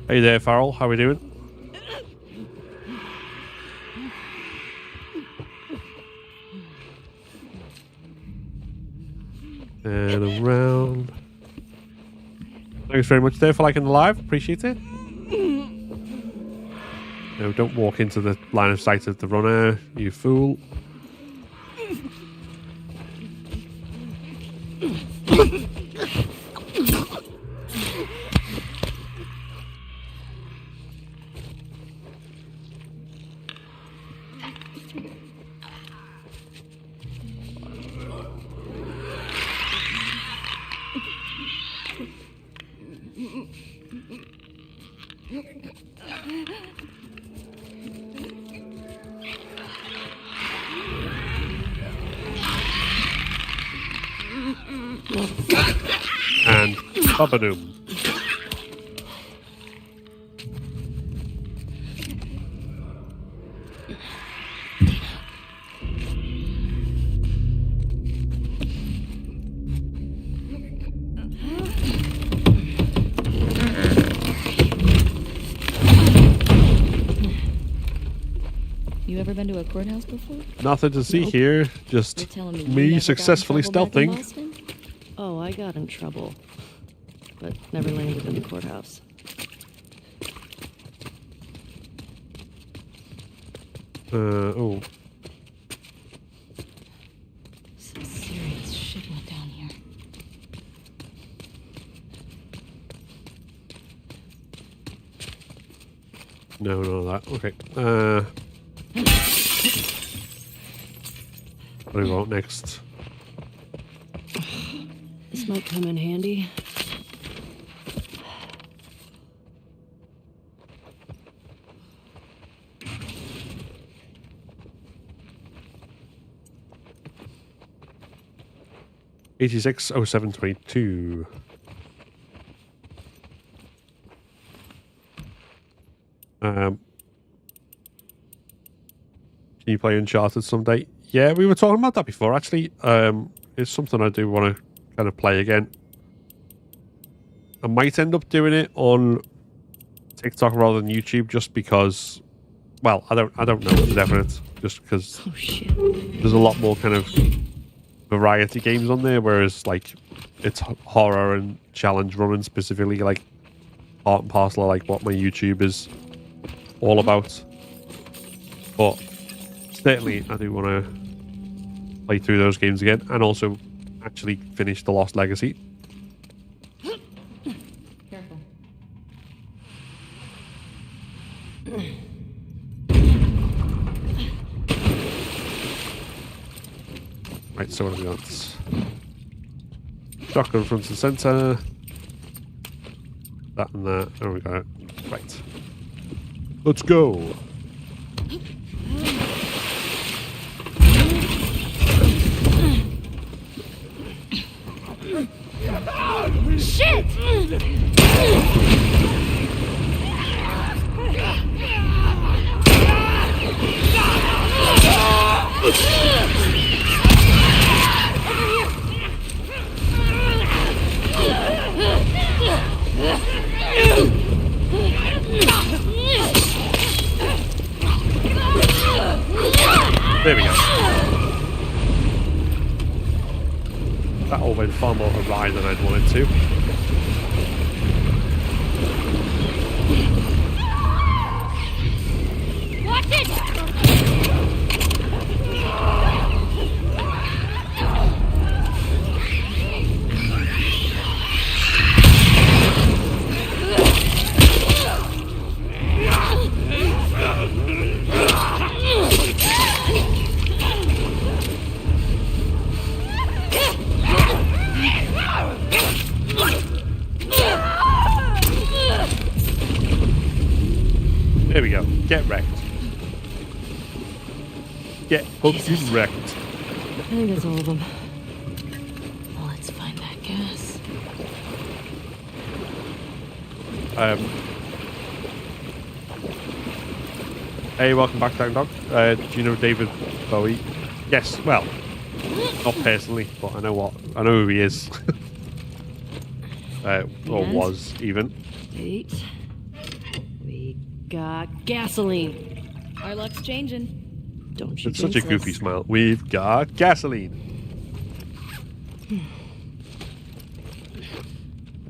A: Hey there, Farrell. How we doing? And around. Thanks very much there for liking the live. Appreciate it. No, don't walk into the line of sight of the runner, you fool. And Babadoom.
F: You ever been to a courthouse before?
A: Nothing to see here,
F: You're
A: just
F: telling me you
A: me
F: never got in
A: successfully
F: trouble back in
A: stealthing.
F: Boston?
G: Oh, I got in trouble, but never landed in the courthouse.
A: Oh.
F: Some serious shit went down here.
A: No, none of that. Okay. What do we want next?
G: This might come in handy. $860722. Can you play Uncharted someday? Yeah, we were talking about that before, actually. It's something I do want to kind of play again. I might end up doing it on TikTok rather than YouTube, just because. Well, I don't know for definite, just because Oh shit.
A: there's a lot more kind of variety games on there, whereas like it's horror and challenge running specifically, like part and parcel of like what my YouTube is all about. But certainly I do want to play through those games again, and also actually finish The Lost Legacy.
F: Careful.
A: Right, so what have we got? Shotgun front and center. That and that. Oh, we got it. Right. Let's go.
C: Shit!
A: There we go. That all went far more awry than I'd wanted to.
C: Watch it!
A: There we go. Get wrecked. Get fucking wrecked.
F: think that's all of them. Well, let's find that gas.
G: Hey, welcome back, Down Dog. Do you know David Bowie? Yes, well, not personally, but I know who he is. Or was, even.
C: 8. We got gasoline. Our luck's changing. Don't you
G: It's such a
C: jinx
G: goofy
C: us.
G: smile. We've got gasoline.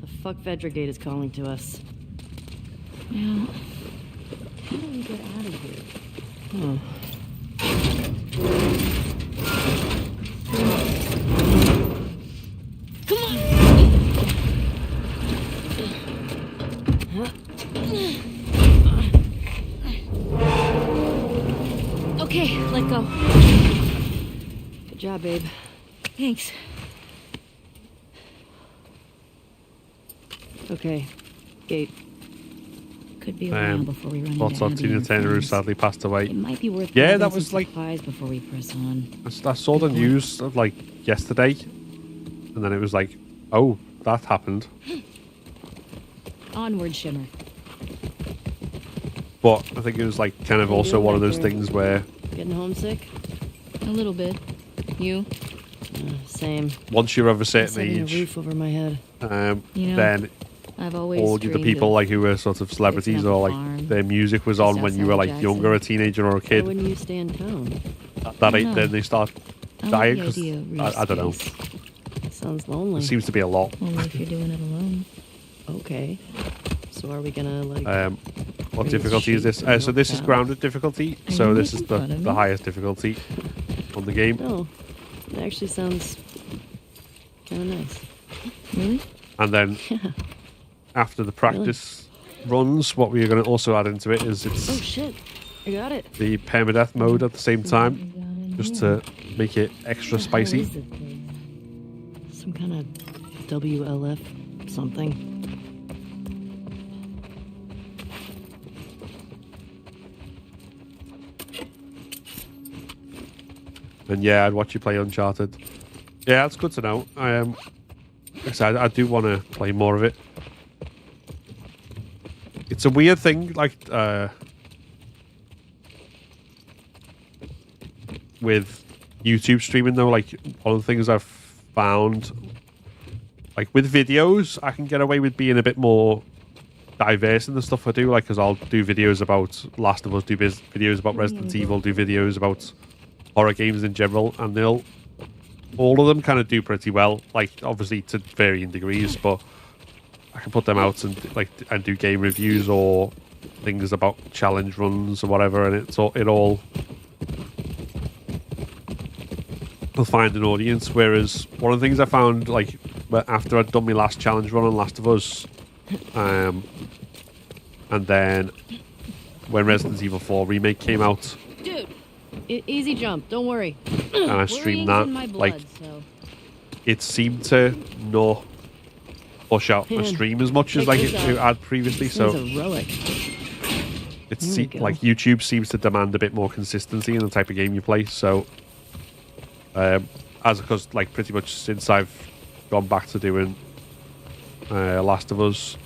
C: The fuck Vedragate is calling to us.
F: Now, how do we get out of here?
C: Come on! Okay, let go. Good job, babe.
F: Thanks.
C: Okay, gate.
F: Could be a while before we run
G: Lots
F: into
G: of
F: Abby
G: Tina
F: and
G: Turner who
F: friends.
G: sadly passed away.
F: It might be worth
G: Yeah,
F: grabbing
G: that
F: some
G: was like
F: supplies before we press on.
G: I saw the news like yesterday, and then it was like, oh, that happened.
F: Onward, Shimmer.
G: But I think it was like kind of
C: How you
G: also
C: doing
G: one of
C: back
G: those
C: there?
G: things where
C: Getting homesick?
F: A little bit. You?
C: Same.
G: once you're of a
C: Just
G: certain
C: having a
G: age,
C: roof over my head.
F: You know,
G: then
F: I've always
G: all the
F: dreamed
G: people
F: of
G: like who were sort of celebrities
F: up a
G: or like
F: farm
G: their music was
F: just
G: on when you were
F: outside
G: like
F: Jackson.
G: younger, a teenager or a
C: Why
G: kid.
C: wouldn't you stay in town?
G: That
F: I don't
G: then
F: know.
G: they start
F: I like
G: dying
F: the
G: 'cause
F: idea of real
G: I don't know.
F: space.
C: Sounds lonely.
G: It seems to be a lot.
F: Only if you're doing it alone.
C: Okay. So are we gonna like?
G: What
C: Raise
G: difficulty is this?
C: sheep and
G: So
C: milk
G: this is
C: cows.
G: grounded difficulty.
F: Are
G: So
F: you
G: this is
F: making fun of
G: the
F: me?
G: highest difficulty on the game.
C: No, it actually sounds kind of nice.
F: Really?
G: And then
C: Yeah.
G: after the practice runs, what we're going to also add into it is
C: Oh
G: it's
C: shit! I got it.
G: the permadeath mode at the same time, just to make it extra spicy.
F: What is this place?
C: Some kind of WLF something.
G: And yeah, I'd watch you play Uncharted. Yeah, that's good to know. Like I said, I do want to play more of it. It's a weird thing, like with YouTube streaming though. Like one of the things I've found, like with videos, I can get away with being a bit more diverse in the stuff I do. Like, because I'll do videos about Last of Us, do videos about Resident Evil, do videos about horror games in general, and all of them kind of do pretty well. Like, obviously to varying degrees, but I can put them out and do game reviews or things about challenge runs or whatever, and it all will find an audience. Whereas one of the things I found, like after I'd done my last challenge run on Last of Us, and then when Resident Evil 4 remake came out,
C: Dude, easy jump. Don't worry.
G: and I streamed
F: Worrying's
G: that,
F: in my blood,
G: like
F: so.
G: it seemed to not push out my
C: Man,
G: stream as much as
C: check
G: like
C: this
G: it
C: out.
G: had previously.
C: This
G: So
C: thing's a relic.
G: it's
C: There we go.
G: like YouTube seems to demand a bit more consistency in the type of game you play. So because like pretty much since I've gone back to doing Last of Us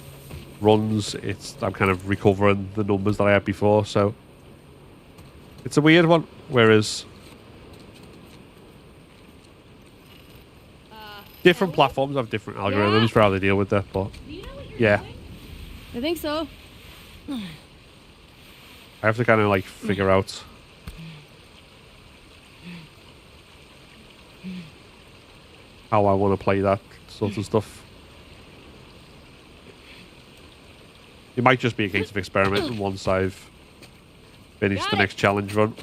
G: runs, I'm kind of recovering the numbers that I had before. So it's a weird one. Whereas different platforms have different algorithms for how they deal with that. But yeah,
C: I think so.
G: I have to kind of like figure out how I want to play that sort of stuff. It might just be a case of experimenting once I've finished the next challenge run.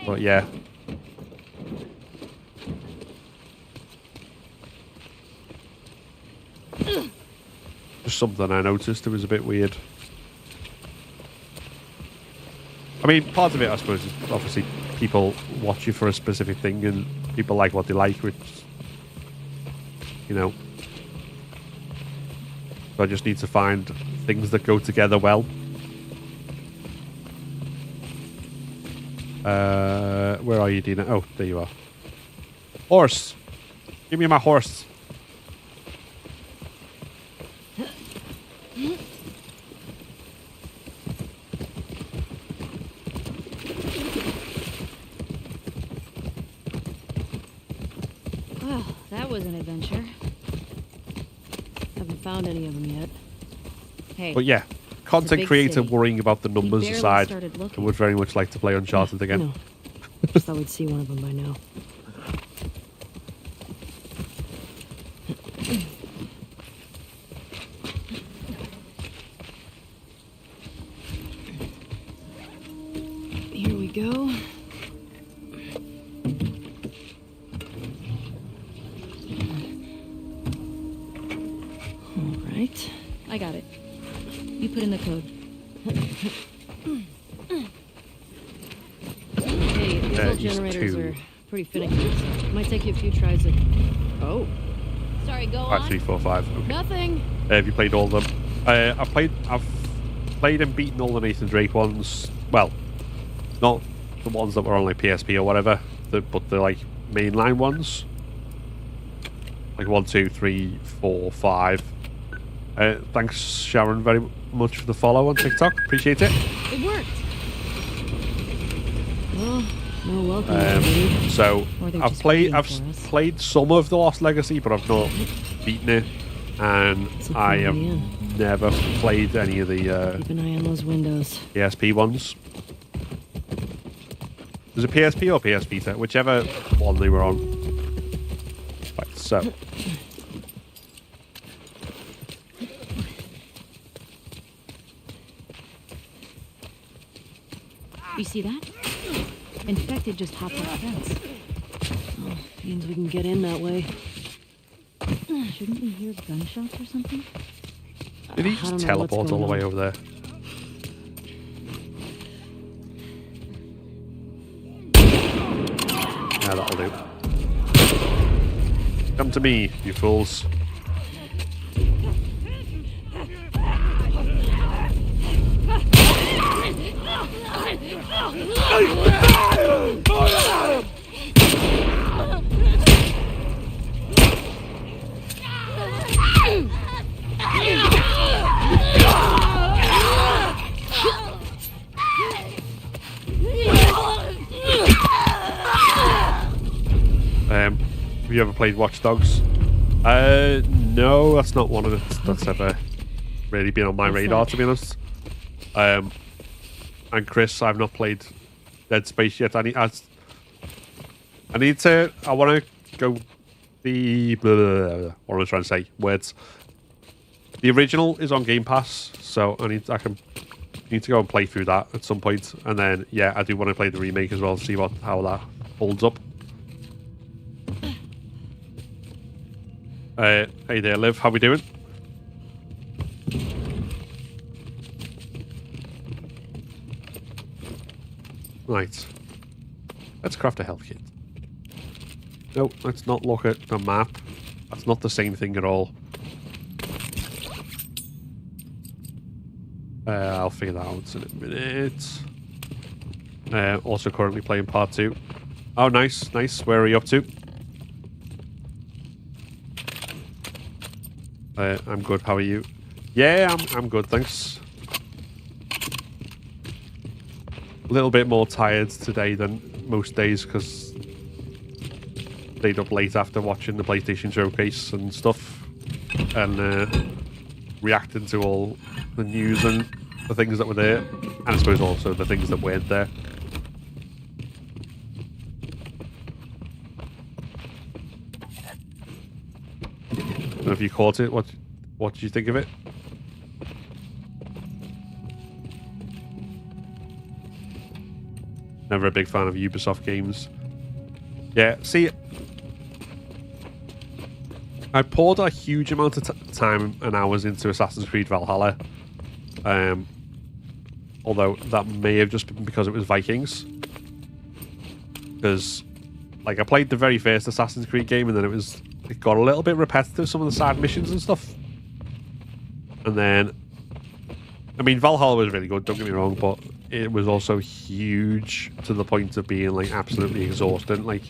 G: But yeah. Just something I noticed, it was a bit weird. I mean, part of it, I suppose, is obviously people watch you for a specific thing and people like what they like, which, you know. So I just need to find things that go together well. Where are you, Dina? Oh, there you are. Horse! Give me my horse.
C: Well, that was an adventure. Haven't found any of them yet. Hey,
G: But yeah, content
C: big
G: creator
C: city.
G: worrying about the numbers
C: barely
G: aside,
C: started
G: I
C: looking.
G: would very much like to play Uncharted again.
C: No. Just thought we'd see one of them by now. Here we go. All right. I got it.
F: You put in the code.
C: Hey, these old
G: use
C: generators
G: two.
C: are pretty finicky. So it might take you a few tries to... Oh. Sorry, go
G: 5,
C: on.
G: 3, 4, 5. Okay.
C: Nothing.
G: Have you played all of them? I've played and beaten all the Nathan Drake ones. Well, not the ones that were on like PSP or whatever, but the like mainline ones. Like 1, 2, 3, 4, 5. Thanks, Sharon, very much for the follow on TikTok. Appreciate it.
C: It worked. Well, no welcome, dude.
G: So
C: Or they're
G: I've
C: just waiting for us.
G: played some of the Lost Legacy, but I've not beaten it, and
C: It's a
G: I
C: good
G: have
C: idea.
G: never played any of the
C: Keep an eye on those windows.
G: PSP ones. Was it PSP or PS Vita? Whichever one they were on. Right, so.
F: You see that? Infected just hopped off the fence.
C: Oh, means we can get in that way.
F: Shouldn't we hear gunshots or something?
G: Did he
C: I
G: just
C: don't know what's
G: teleport all the
C: going
G: way
C: on.
G: over there? Yeah, that'll do. Come to me, you fools. Have you ever played Watch Dogs? No, that's not one of it that's ever really been on my radar, to be honest. And Chris, I've not played Dead Space yet. I want to go what am I trying to say? Words. The original is on Game Pass, so I need to go and play through that at some point, and then yeah, I do want to play the remake as well, see how that holds up. Hey there, Liv. How we doing? Right. Let's craft a health kit. No, let's not look at the map. That's not the same thing at all. I'll figure that out in a minute. Also currently playing part 2. Oh, nice, nice. Where are you up to? I'm good. How are you? Yeah, I'm good, thanks. A little bit more tired today than most days because stayed up late after watching the PlayStation Showcase and stuff, and reacting to all the news and the things that were there, and I suppose also the things that weren't there. Have you caught it? What did you think of it? Never a big fan of Ubisoft games. Yeah, see, I poured a huge amount of time and hours into Assassin's Creed Valhalla. Although that may have just been because it was Vikings. Because, like, I played the very first Assassin's Creed game and then it got a little bit repetitive, some of the side missions and stuff. And then, I mean, Valhalla was really good, don't get me wrong, but it was also huge to the point of being like absolutely exhausting. Like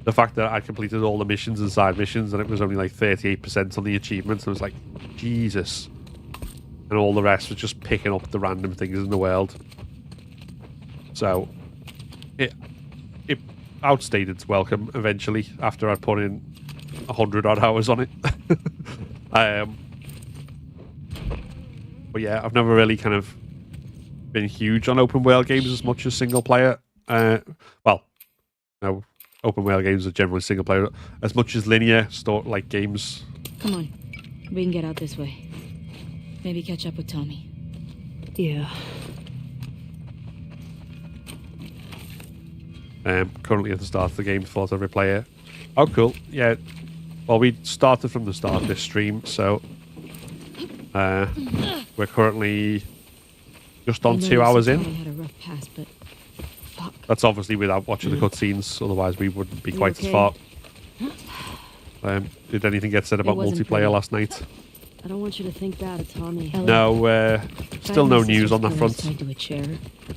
G: the fact that I completed all the missions and side missions and it was only like 38% on the achievements. I was like, Jesus. And all the rest was just picking up the random things in the world. So it outstayed its welcome eventually after I put in 100 odd hours on it. But yeah, I've never really kind of been huge on open world games as much as single player. Well, no, open world games are generally single player. As much as linear like games.
F: Come on. We can get out this way. Maybe catch up with Tommy.
C: Yeah.
G: Currently at the start of the game, thought I'd replay it. Oh, cool. Yeah. Well, we started from the start of this stream, so we're currently just on 2 hours in.
F: Had a rough pass, but fuck.
G: That's obviously without watching the cutscenes, otherwise we wouldn't be quite as far. Did anything get said about multiplayer last night?
C: I don't want you to think bad of Tommy.
G: No, still no news on that front.
F: Tied to a chair.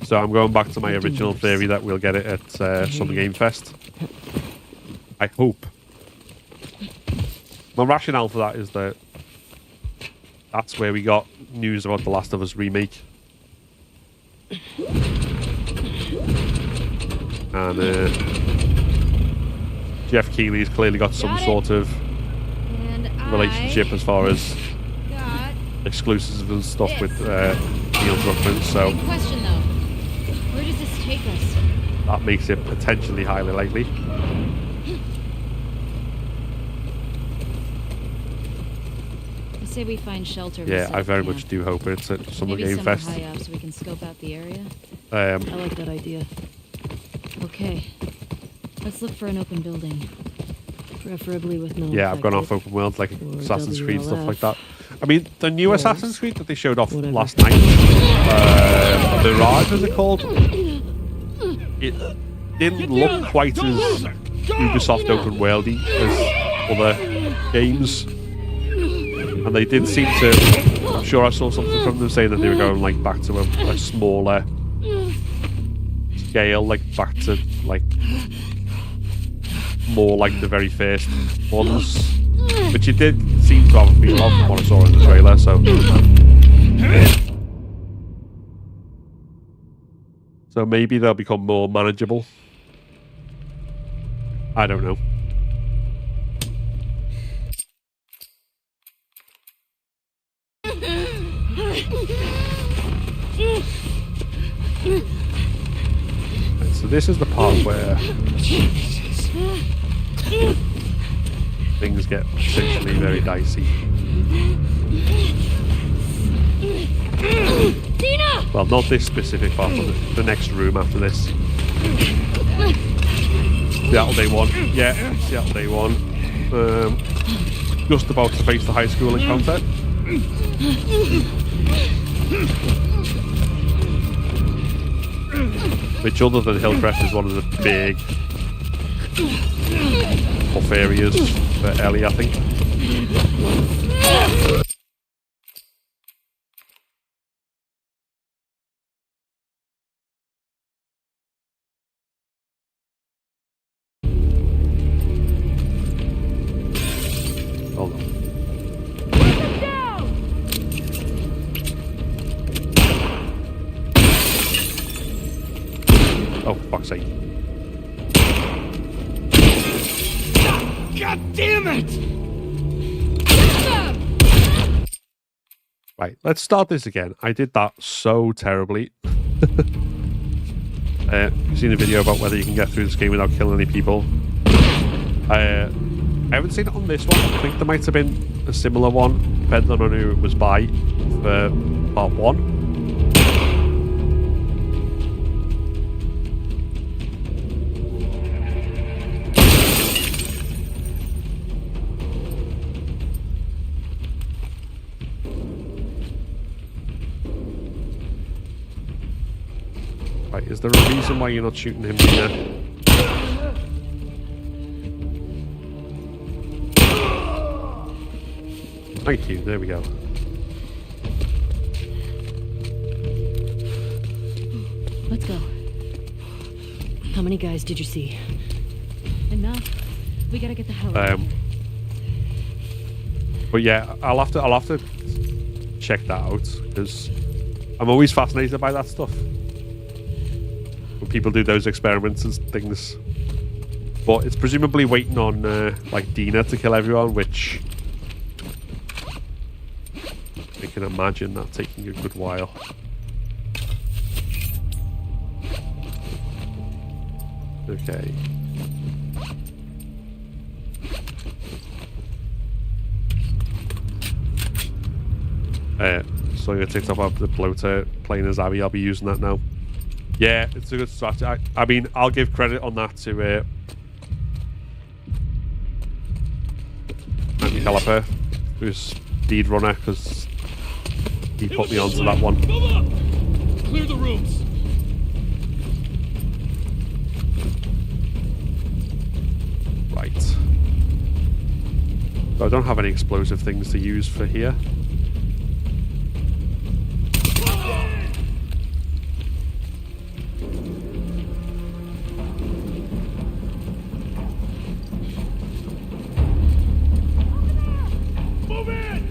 G: So I'm going back to my original theory that we'll get it at Summer Game Fest. I hope. My rationale for that is that that's where we got news about The Last of Us remake. And Jeff Keighley's clearly got some sort of relationship as far as exclusives and stuff with Neil Druckmann, so
F: Question though, where does this take us?
G: that makes it potentially highly likely.
F: I say we find shelter.
G: Yeah, I very much do hope it's at Summer
F: Maybe
G: Game
F: somewhere
G: Fest.
F: high up so we can scope out the area.
C: I like that idea.
F: Okay, let's look for an open building.
C: Preferably with no
G: Yeah, I've gone off
C: infected.
G: open world, like
C: Or
G: Assassin's Creed, stuff like
C: WLF.
G: that. I mean, the new
C: Yes.
G: Assassin's Creed that they showed off
C: Whatever.
G: last night, Mirage, is it called? It didn't look quite as Ubisoft open worldy as other games, and they did seem to. I'm sure I saw something from them saying that they were going like back to a smaller scale, like back to like more like the very first ones, which it did seem to have a feel of from what I saw in the trailer. So maybe they'll become more manageable. I don't know. Right, so this is the part where things get potentially very dicey. Well, not this specific part, but the next room after this. Seattle Day 1. Yeah, Seattle Day 1. Just about to face the high school encounter. Which, other than Hillcrest, is one of the big tough areas for Ellie, I think. Hold on. Oh, fuck's sake.
H: God damn it!
G: Right, let's start this again. I did that so terribly. You've seen a video about whether you can get through this game without killing any people. I haven't seen it on this one. I think there might have been a similar one, depending on who it was by, for part 1. Right, is there a reason why you're not shooting him here? Thank you, there we go.
C: Let's go. How many guys did you see? Enough. We gotta get the hell out of here.
G: But yeah, I'll have to check that out because I'm always fascinated by that stuff. When people do those experiments and things. But it's presumably waiting on like Dina to kill everyone, which I can imagine that taking a good while. Okay. So your TikTok about the bloater playing as Abby, I'll be using that now. Yeah, it's a good strategy. I mean, I'll give credit on that to Andy Caliper, who's lead runner, because he put me onto that one.
H: Come up! Clear the rooms.
G: Right. So I don't have any explosive things to use for here.
H: Move in!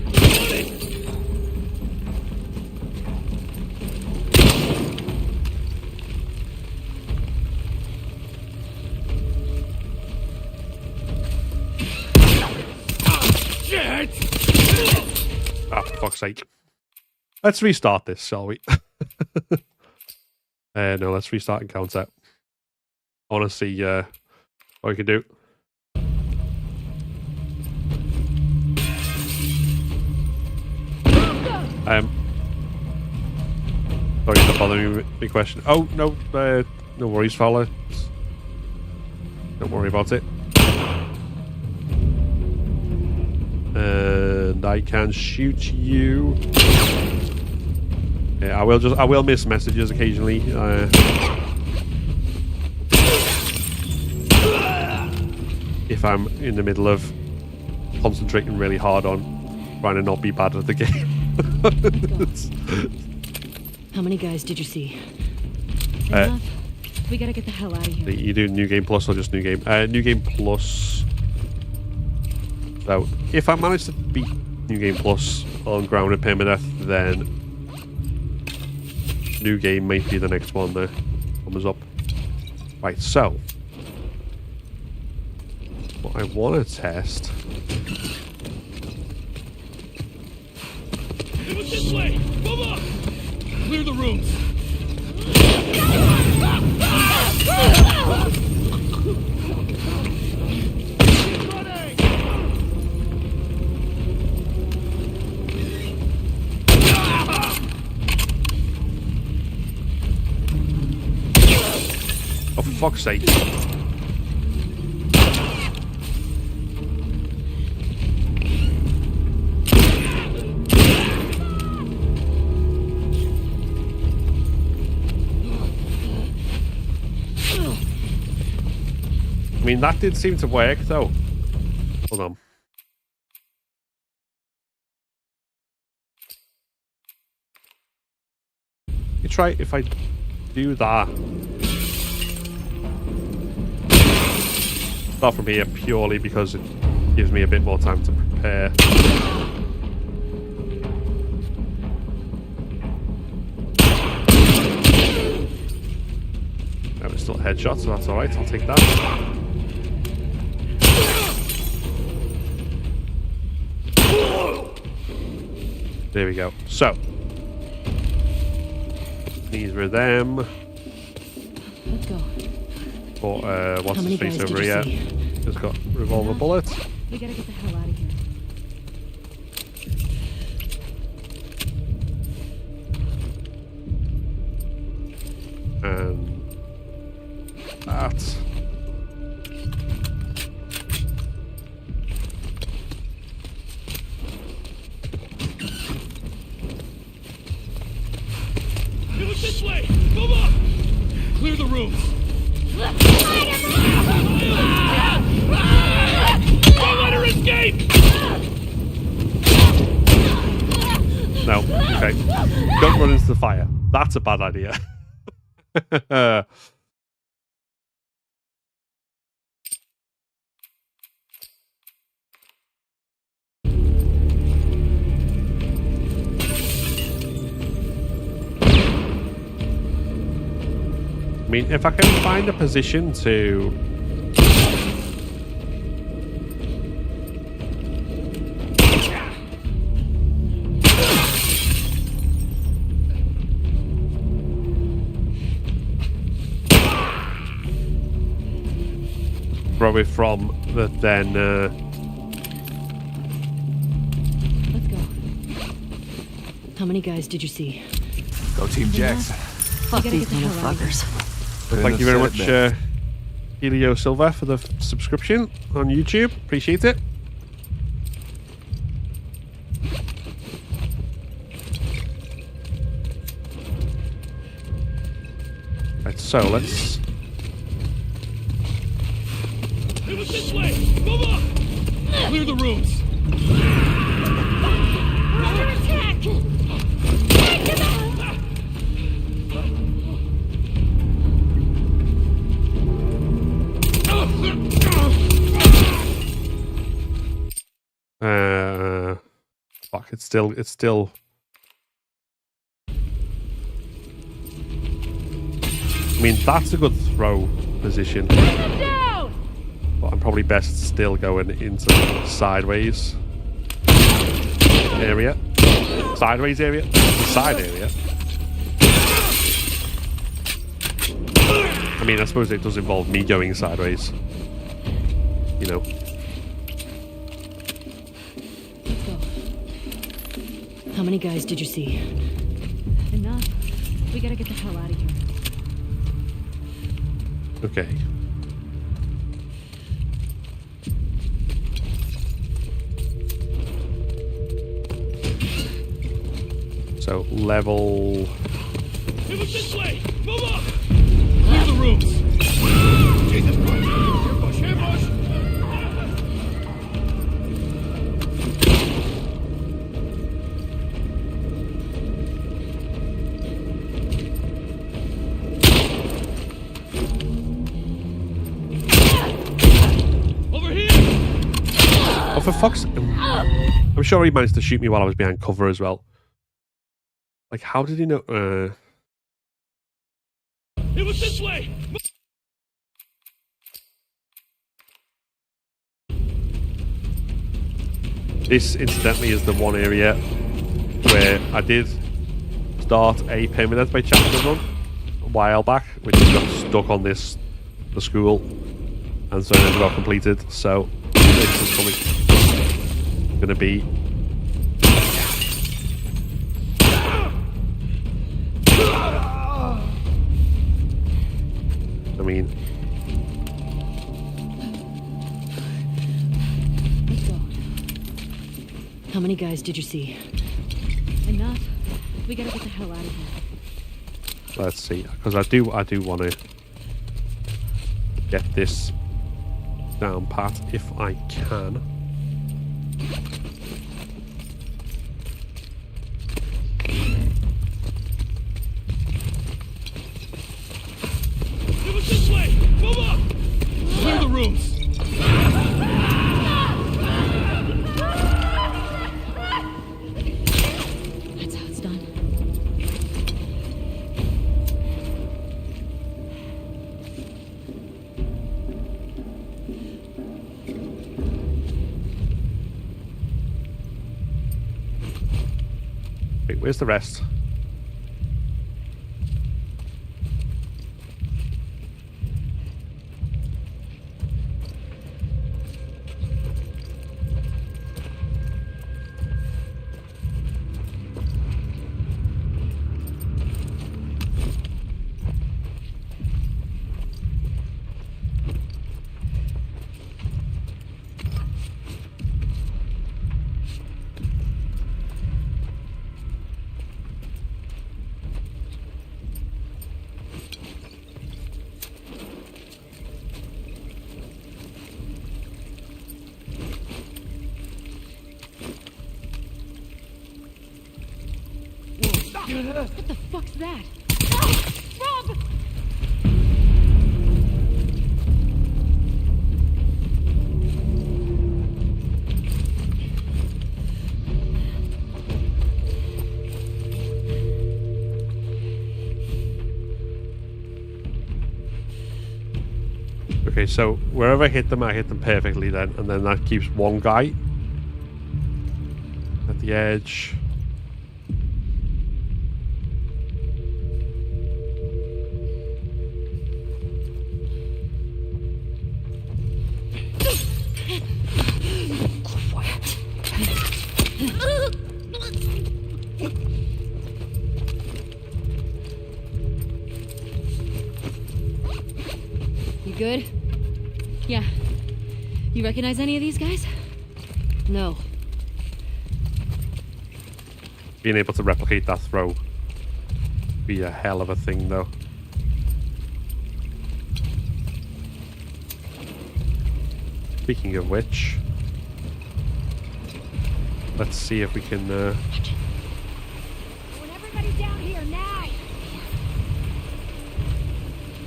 H: Shit!
G: Ah, for fuck's sake. Let's restart this, shall we? No, let's restart encounter. I want to see what we can do. Sorry for bothering you with the question. Oh, no, no worries, fella. Don't worry about it. And I can shoot you. Yeah, I will miss messages occasionally. If I'm in the middle of concentrating really hard on trying to not be bad at the game.
C: How many guys did you see? Enough. We gotta get the hell out of here.
G: You do New Game Plus or just New Game? New Game Plus. So, if I manage to beat New Game Plus on Grounded Permadeath, then New Game might be the next one that comes up. Right, so what I want to test.
H: It was this way! Move up! Clear the rooms!
G: Oh, for fuck's sake. I mean, that did seem to work, though. Hold on. You try if I do that. Start from here purely because it gives me a bit more time to prepare. Now it's still a headshot, so that's alright, I'll take that. There we go. So these were them.
C: Let's go.
G: But what's his face over here? Just got revolver bullets.
C: We gotta get the hell out of here.
G: And that.
H: It was this way! Move up! Clear the rooms! Don't let her escape!
G: No, okay. Don't run into the fire. That's a bad idea. I mean, if I can find a position to... throw it from, then...
C: Let's go. How many guys did you see?
D: Go Team Jax.
C: Fuck these motherfuckers.
G: Thank you very much, Helio Silva, for the subscription on YouTube. Appreciate it. Right, so let's...
H: It was this way! Move up! Clear the rooms!
C: We're under attack! Take them out!
G: Fuck, it's still... I mean, that's a good throw position.
C: Down!
G: But I'm probably best still going into sideways area. Sideways area? Side area. I mean, I suppose it does involve me going sideways. You know.
C: Let's go. How many guys did you see? Enough. We gotta get the hell out of here.
G: Okay. So, level...
H: It was this way! Move up! Clear the rooms! Jesus Christ! Ambush! Ambush! Over here!
G: Oh, for fuck's... I'm sure he managed to shoot me while I was behind cover as well. Like, how did he know...
H: It was this way!
G: This, incidentally, is the one area where I did start a permadeath by chapter run a while back, which got stuck on the school, and so it never got completed. So this is probably going to be... I mean...
C: Let's go. How many guys did you see? Enough. We gotta get the hell out of here.
G: Let's see, because I do want to get this down pat if I can.
H: It was this way! Move up! Clear the rooms!
C: That's how it's done.
G: Wait, where's the rest?
C: What the fuck's that? Ah! Rob!
G: Okay, so wherever I hit them perfectly then, and then that keeps one guy at the edge.
C: You good? Yeah. You recognize any of these guys? No.
G: Being able to replicate that throw be a hell of a thing, though. Speaking of which, let's see if we can.
C: I want everybody down here now.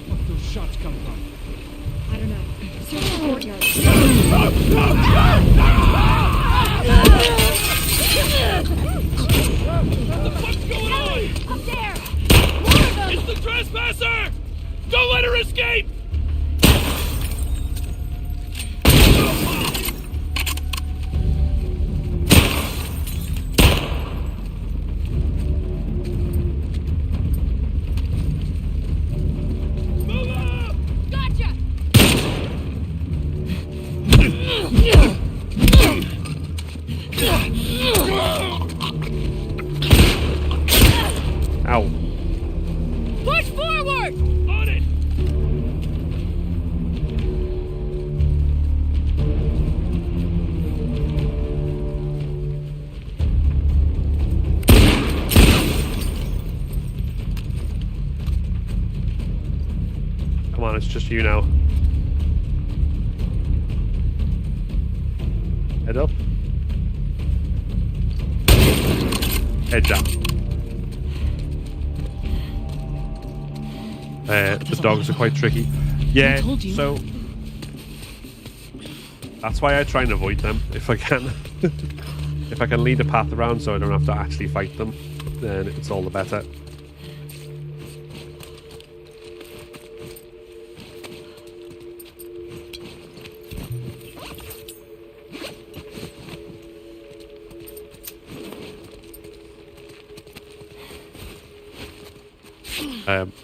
H: Where those shots come from?
C: I don't know. Search the courtyard.
H: What the fuck's going on?
C: Up there! More of them!
H: It's the trespasser! Don't let her escape! Move up!
C: Gotcha!
G: Ow.
C: Push forward!
H: On it!
G: Come on, it's just you now. Head up. Head down. The dogs are quite tricky. Yeah,
C: told you.
G: so that's why I try and avoid them if I can. If I can lead a path around so I don't have to actually fight them, then it's all the better.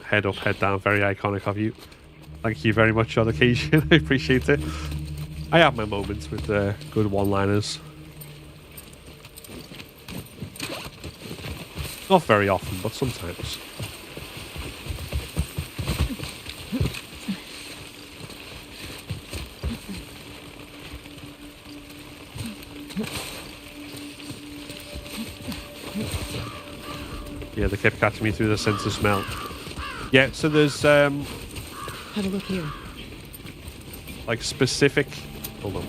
G: Head up, head down, very iconic of you. Thank you very much on occasion. I appreciate it. I have my moments with good one-liners. Not very often, but sometimes. Yeah, they kept catching me through the sense of smell. Yeah, so there's
C: Have a look here.
G: like specific. Hold on.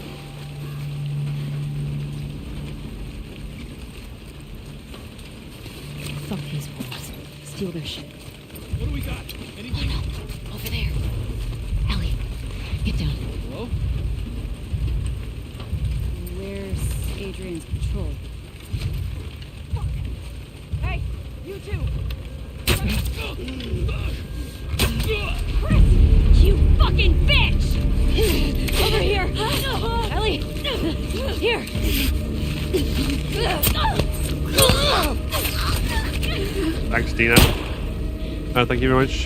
C: Fuck these wolves. Steal their shit.
H: What do we got? Anything?
C: No, over there. Ellie, get down.
H: Hello?
C: Where's Adrian's patrol? Hey, you two! Chris! You fucking bitch! Over here! Ellie! Here!
G: Thanks, Dina. Thank you very much,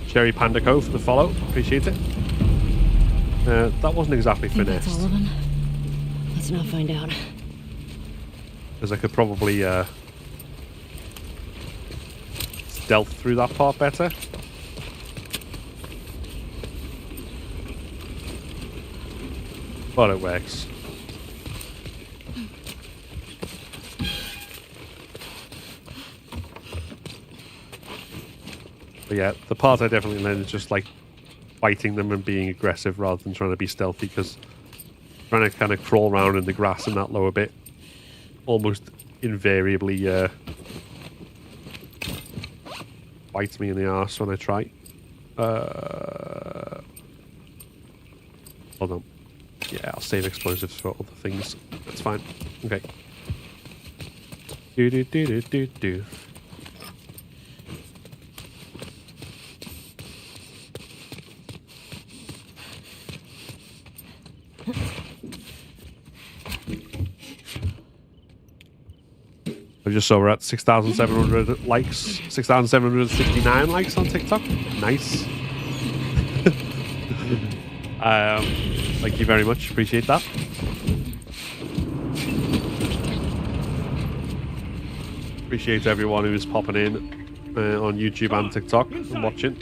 G: Cherry Panda Co for the follow. Appreciate it. That wasn't exactly
C: Think that's all
G: finessed,
C: of them? Let's not find out.
G: because I could probably stealth through that part better. But it works. But yeah, the part I definitely learned is just like fighting them and being aggressive rather than trying to be stealthy, because trying to kind of crawl around in the grass in that lower bit almost invariably bites me in the arse when I try. Hold on. Yeah, I'll save explosives for other things. That's fine. Okay. Do do do do do do. I just saw we're at 6,700 likes, 6,769 likes on TikTok. Nice. Thank you very much. Appreciate that. Appreciate everyone who is popping in on YouTube and TikTok and watching.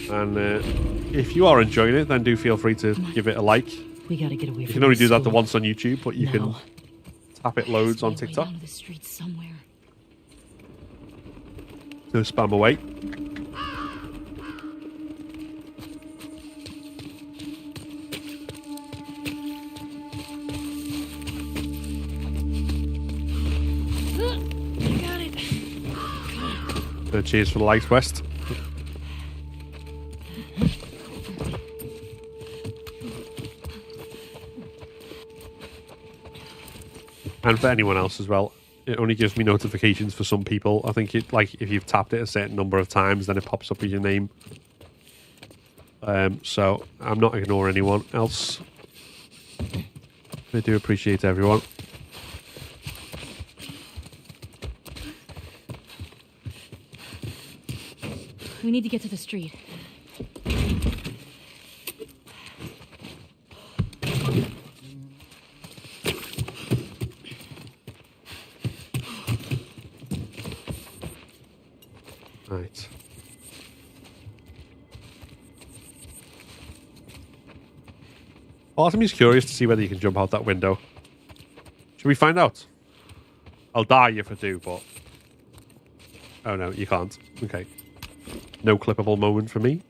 G: And if you are enjoying it, then do feel free to give it a like.
C: We gotta get away from
G: You can only do that the
C: school.
G: once on YouTube, but you can
C: No.
G: tap it loads on
F: Way
G: TikTok.
F: down to the street somewhere.
G: No spam away.
C: Got it.
G: Cheers for the likes, West. And for anyone else as well, it only gives me notifications for some people. I think it, like, if you've tapped it a certain number of times, then it pops up with your name. So I'm not ignoring anyone else. I do appreciate everyone.
F: We need to get to the street.
G: Right. Part of me is curious to see whether you can jump out that window. Should we find out? I'll die if I do, but... Oh no, you can't. Okay. No clippable moment for me.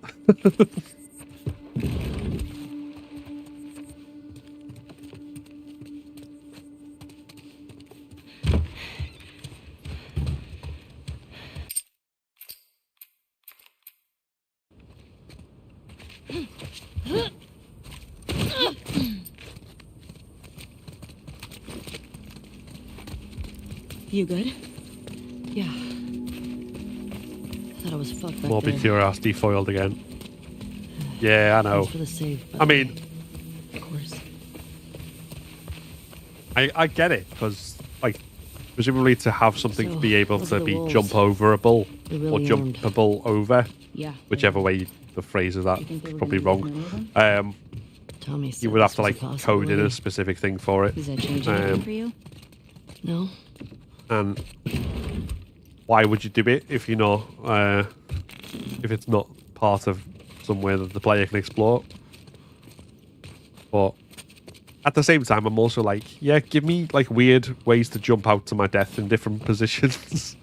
C: You good? Yeah. Thought I was fucked back
G: Morbid
C: there.
G: curiosity foiled again. Yeah, I know.
C: Thanks for the save,
G: I mean,
C: of course.
G: I get it, because, like, presumably to have something
C: So,
G: to be able
C: those
G: to
C: are the
G: be
C: wolves.
G: jump-overable
C: They
G: or
C: really owned.
G: jumpable over,
F: Yeah.
G: whichever way the phrase of that,
F: You think they were
G: probably
F: gonna use
G: wrong.
F: many of them?
C: Tommy said
G: You would have
C: this
G: to,
C: was
G: like,
C: a
G: code in a
C: possibility.
G: specific thing for it.
F: Does that change anything for you?
C: No.
G: And why would you do it if you know if it's not part of somewhere that the player can explore? But at the same time, I'm also like, yeah, give me like weird ways to jump out to my death in different positions,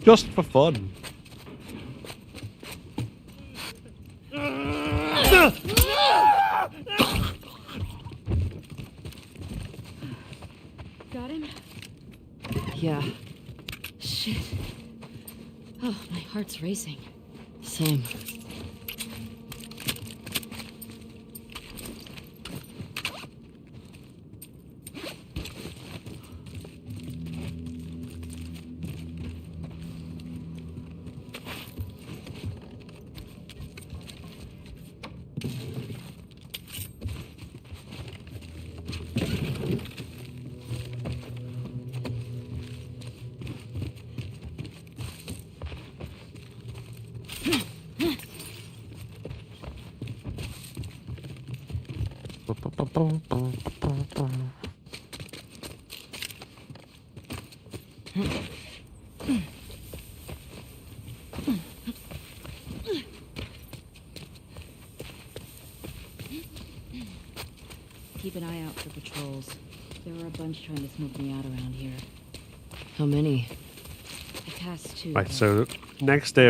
G: just for fun.
F: Got him?
C: Yeah.
F: Shit. Oh, my heart's racing.
C: Same.
F: Keep an eye out for patrols. There were a bunch trying to smoke me out around here.
C: How many?
F: I passed two.
G: Right,
F: but
G: so next area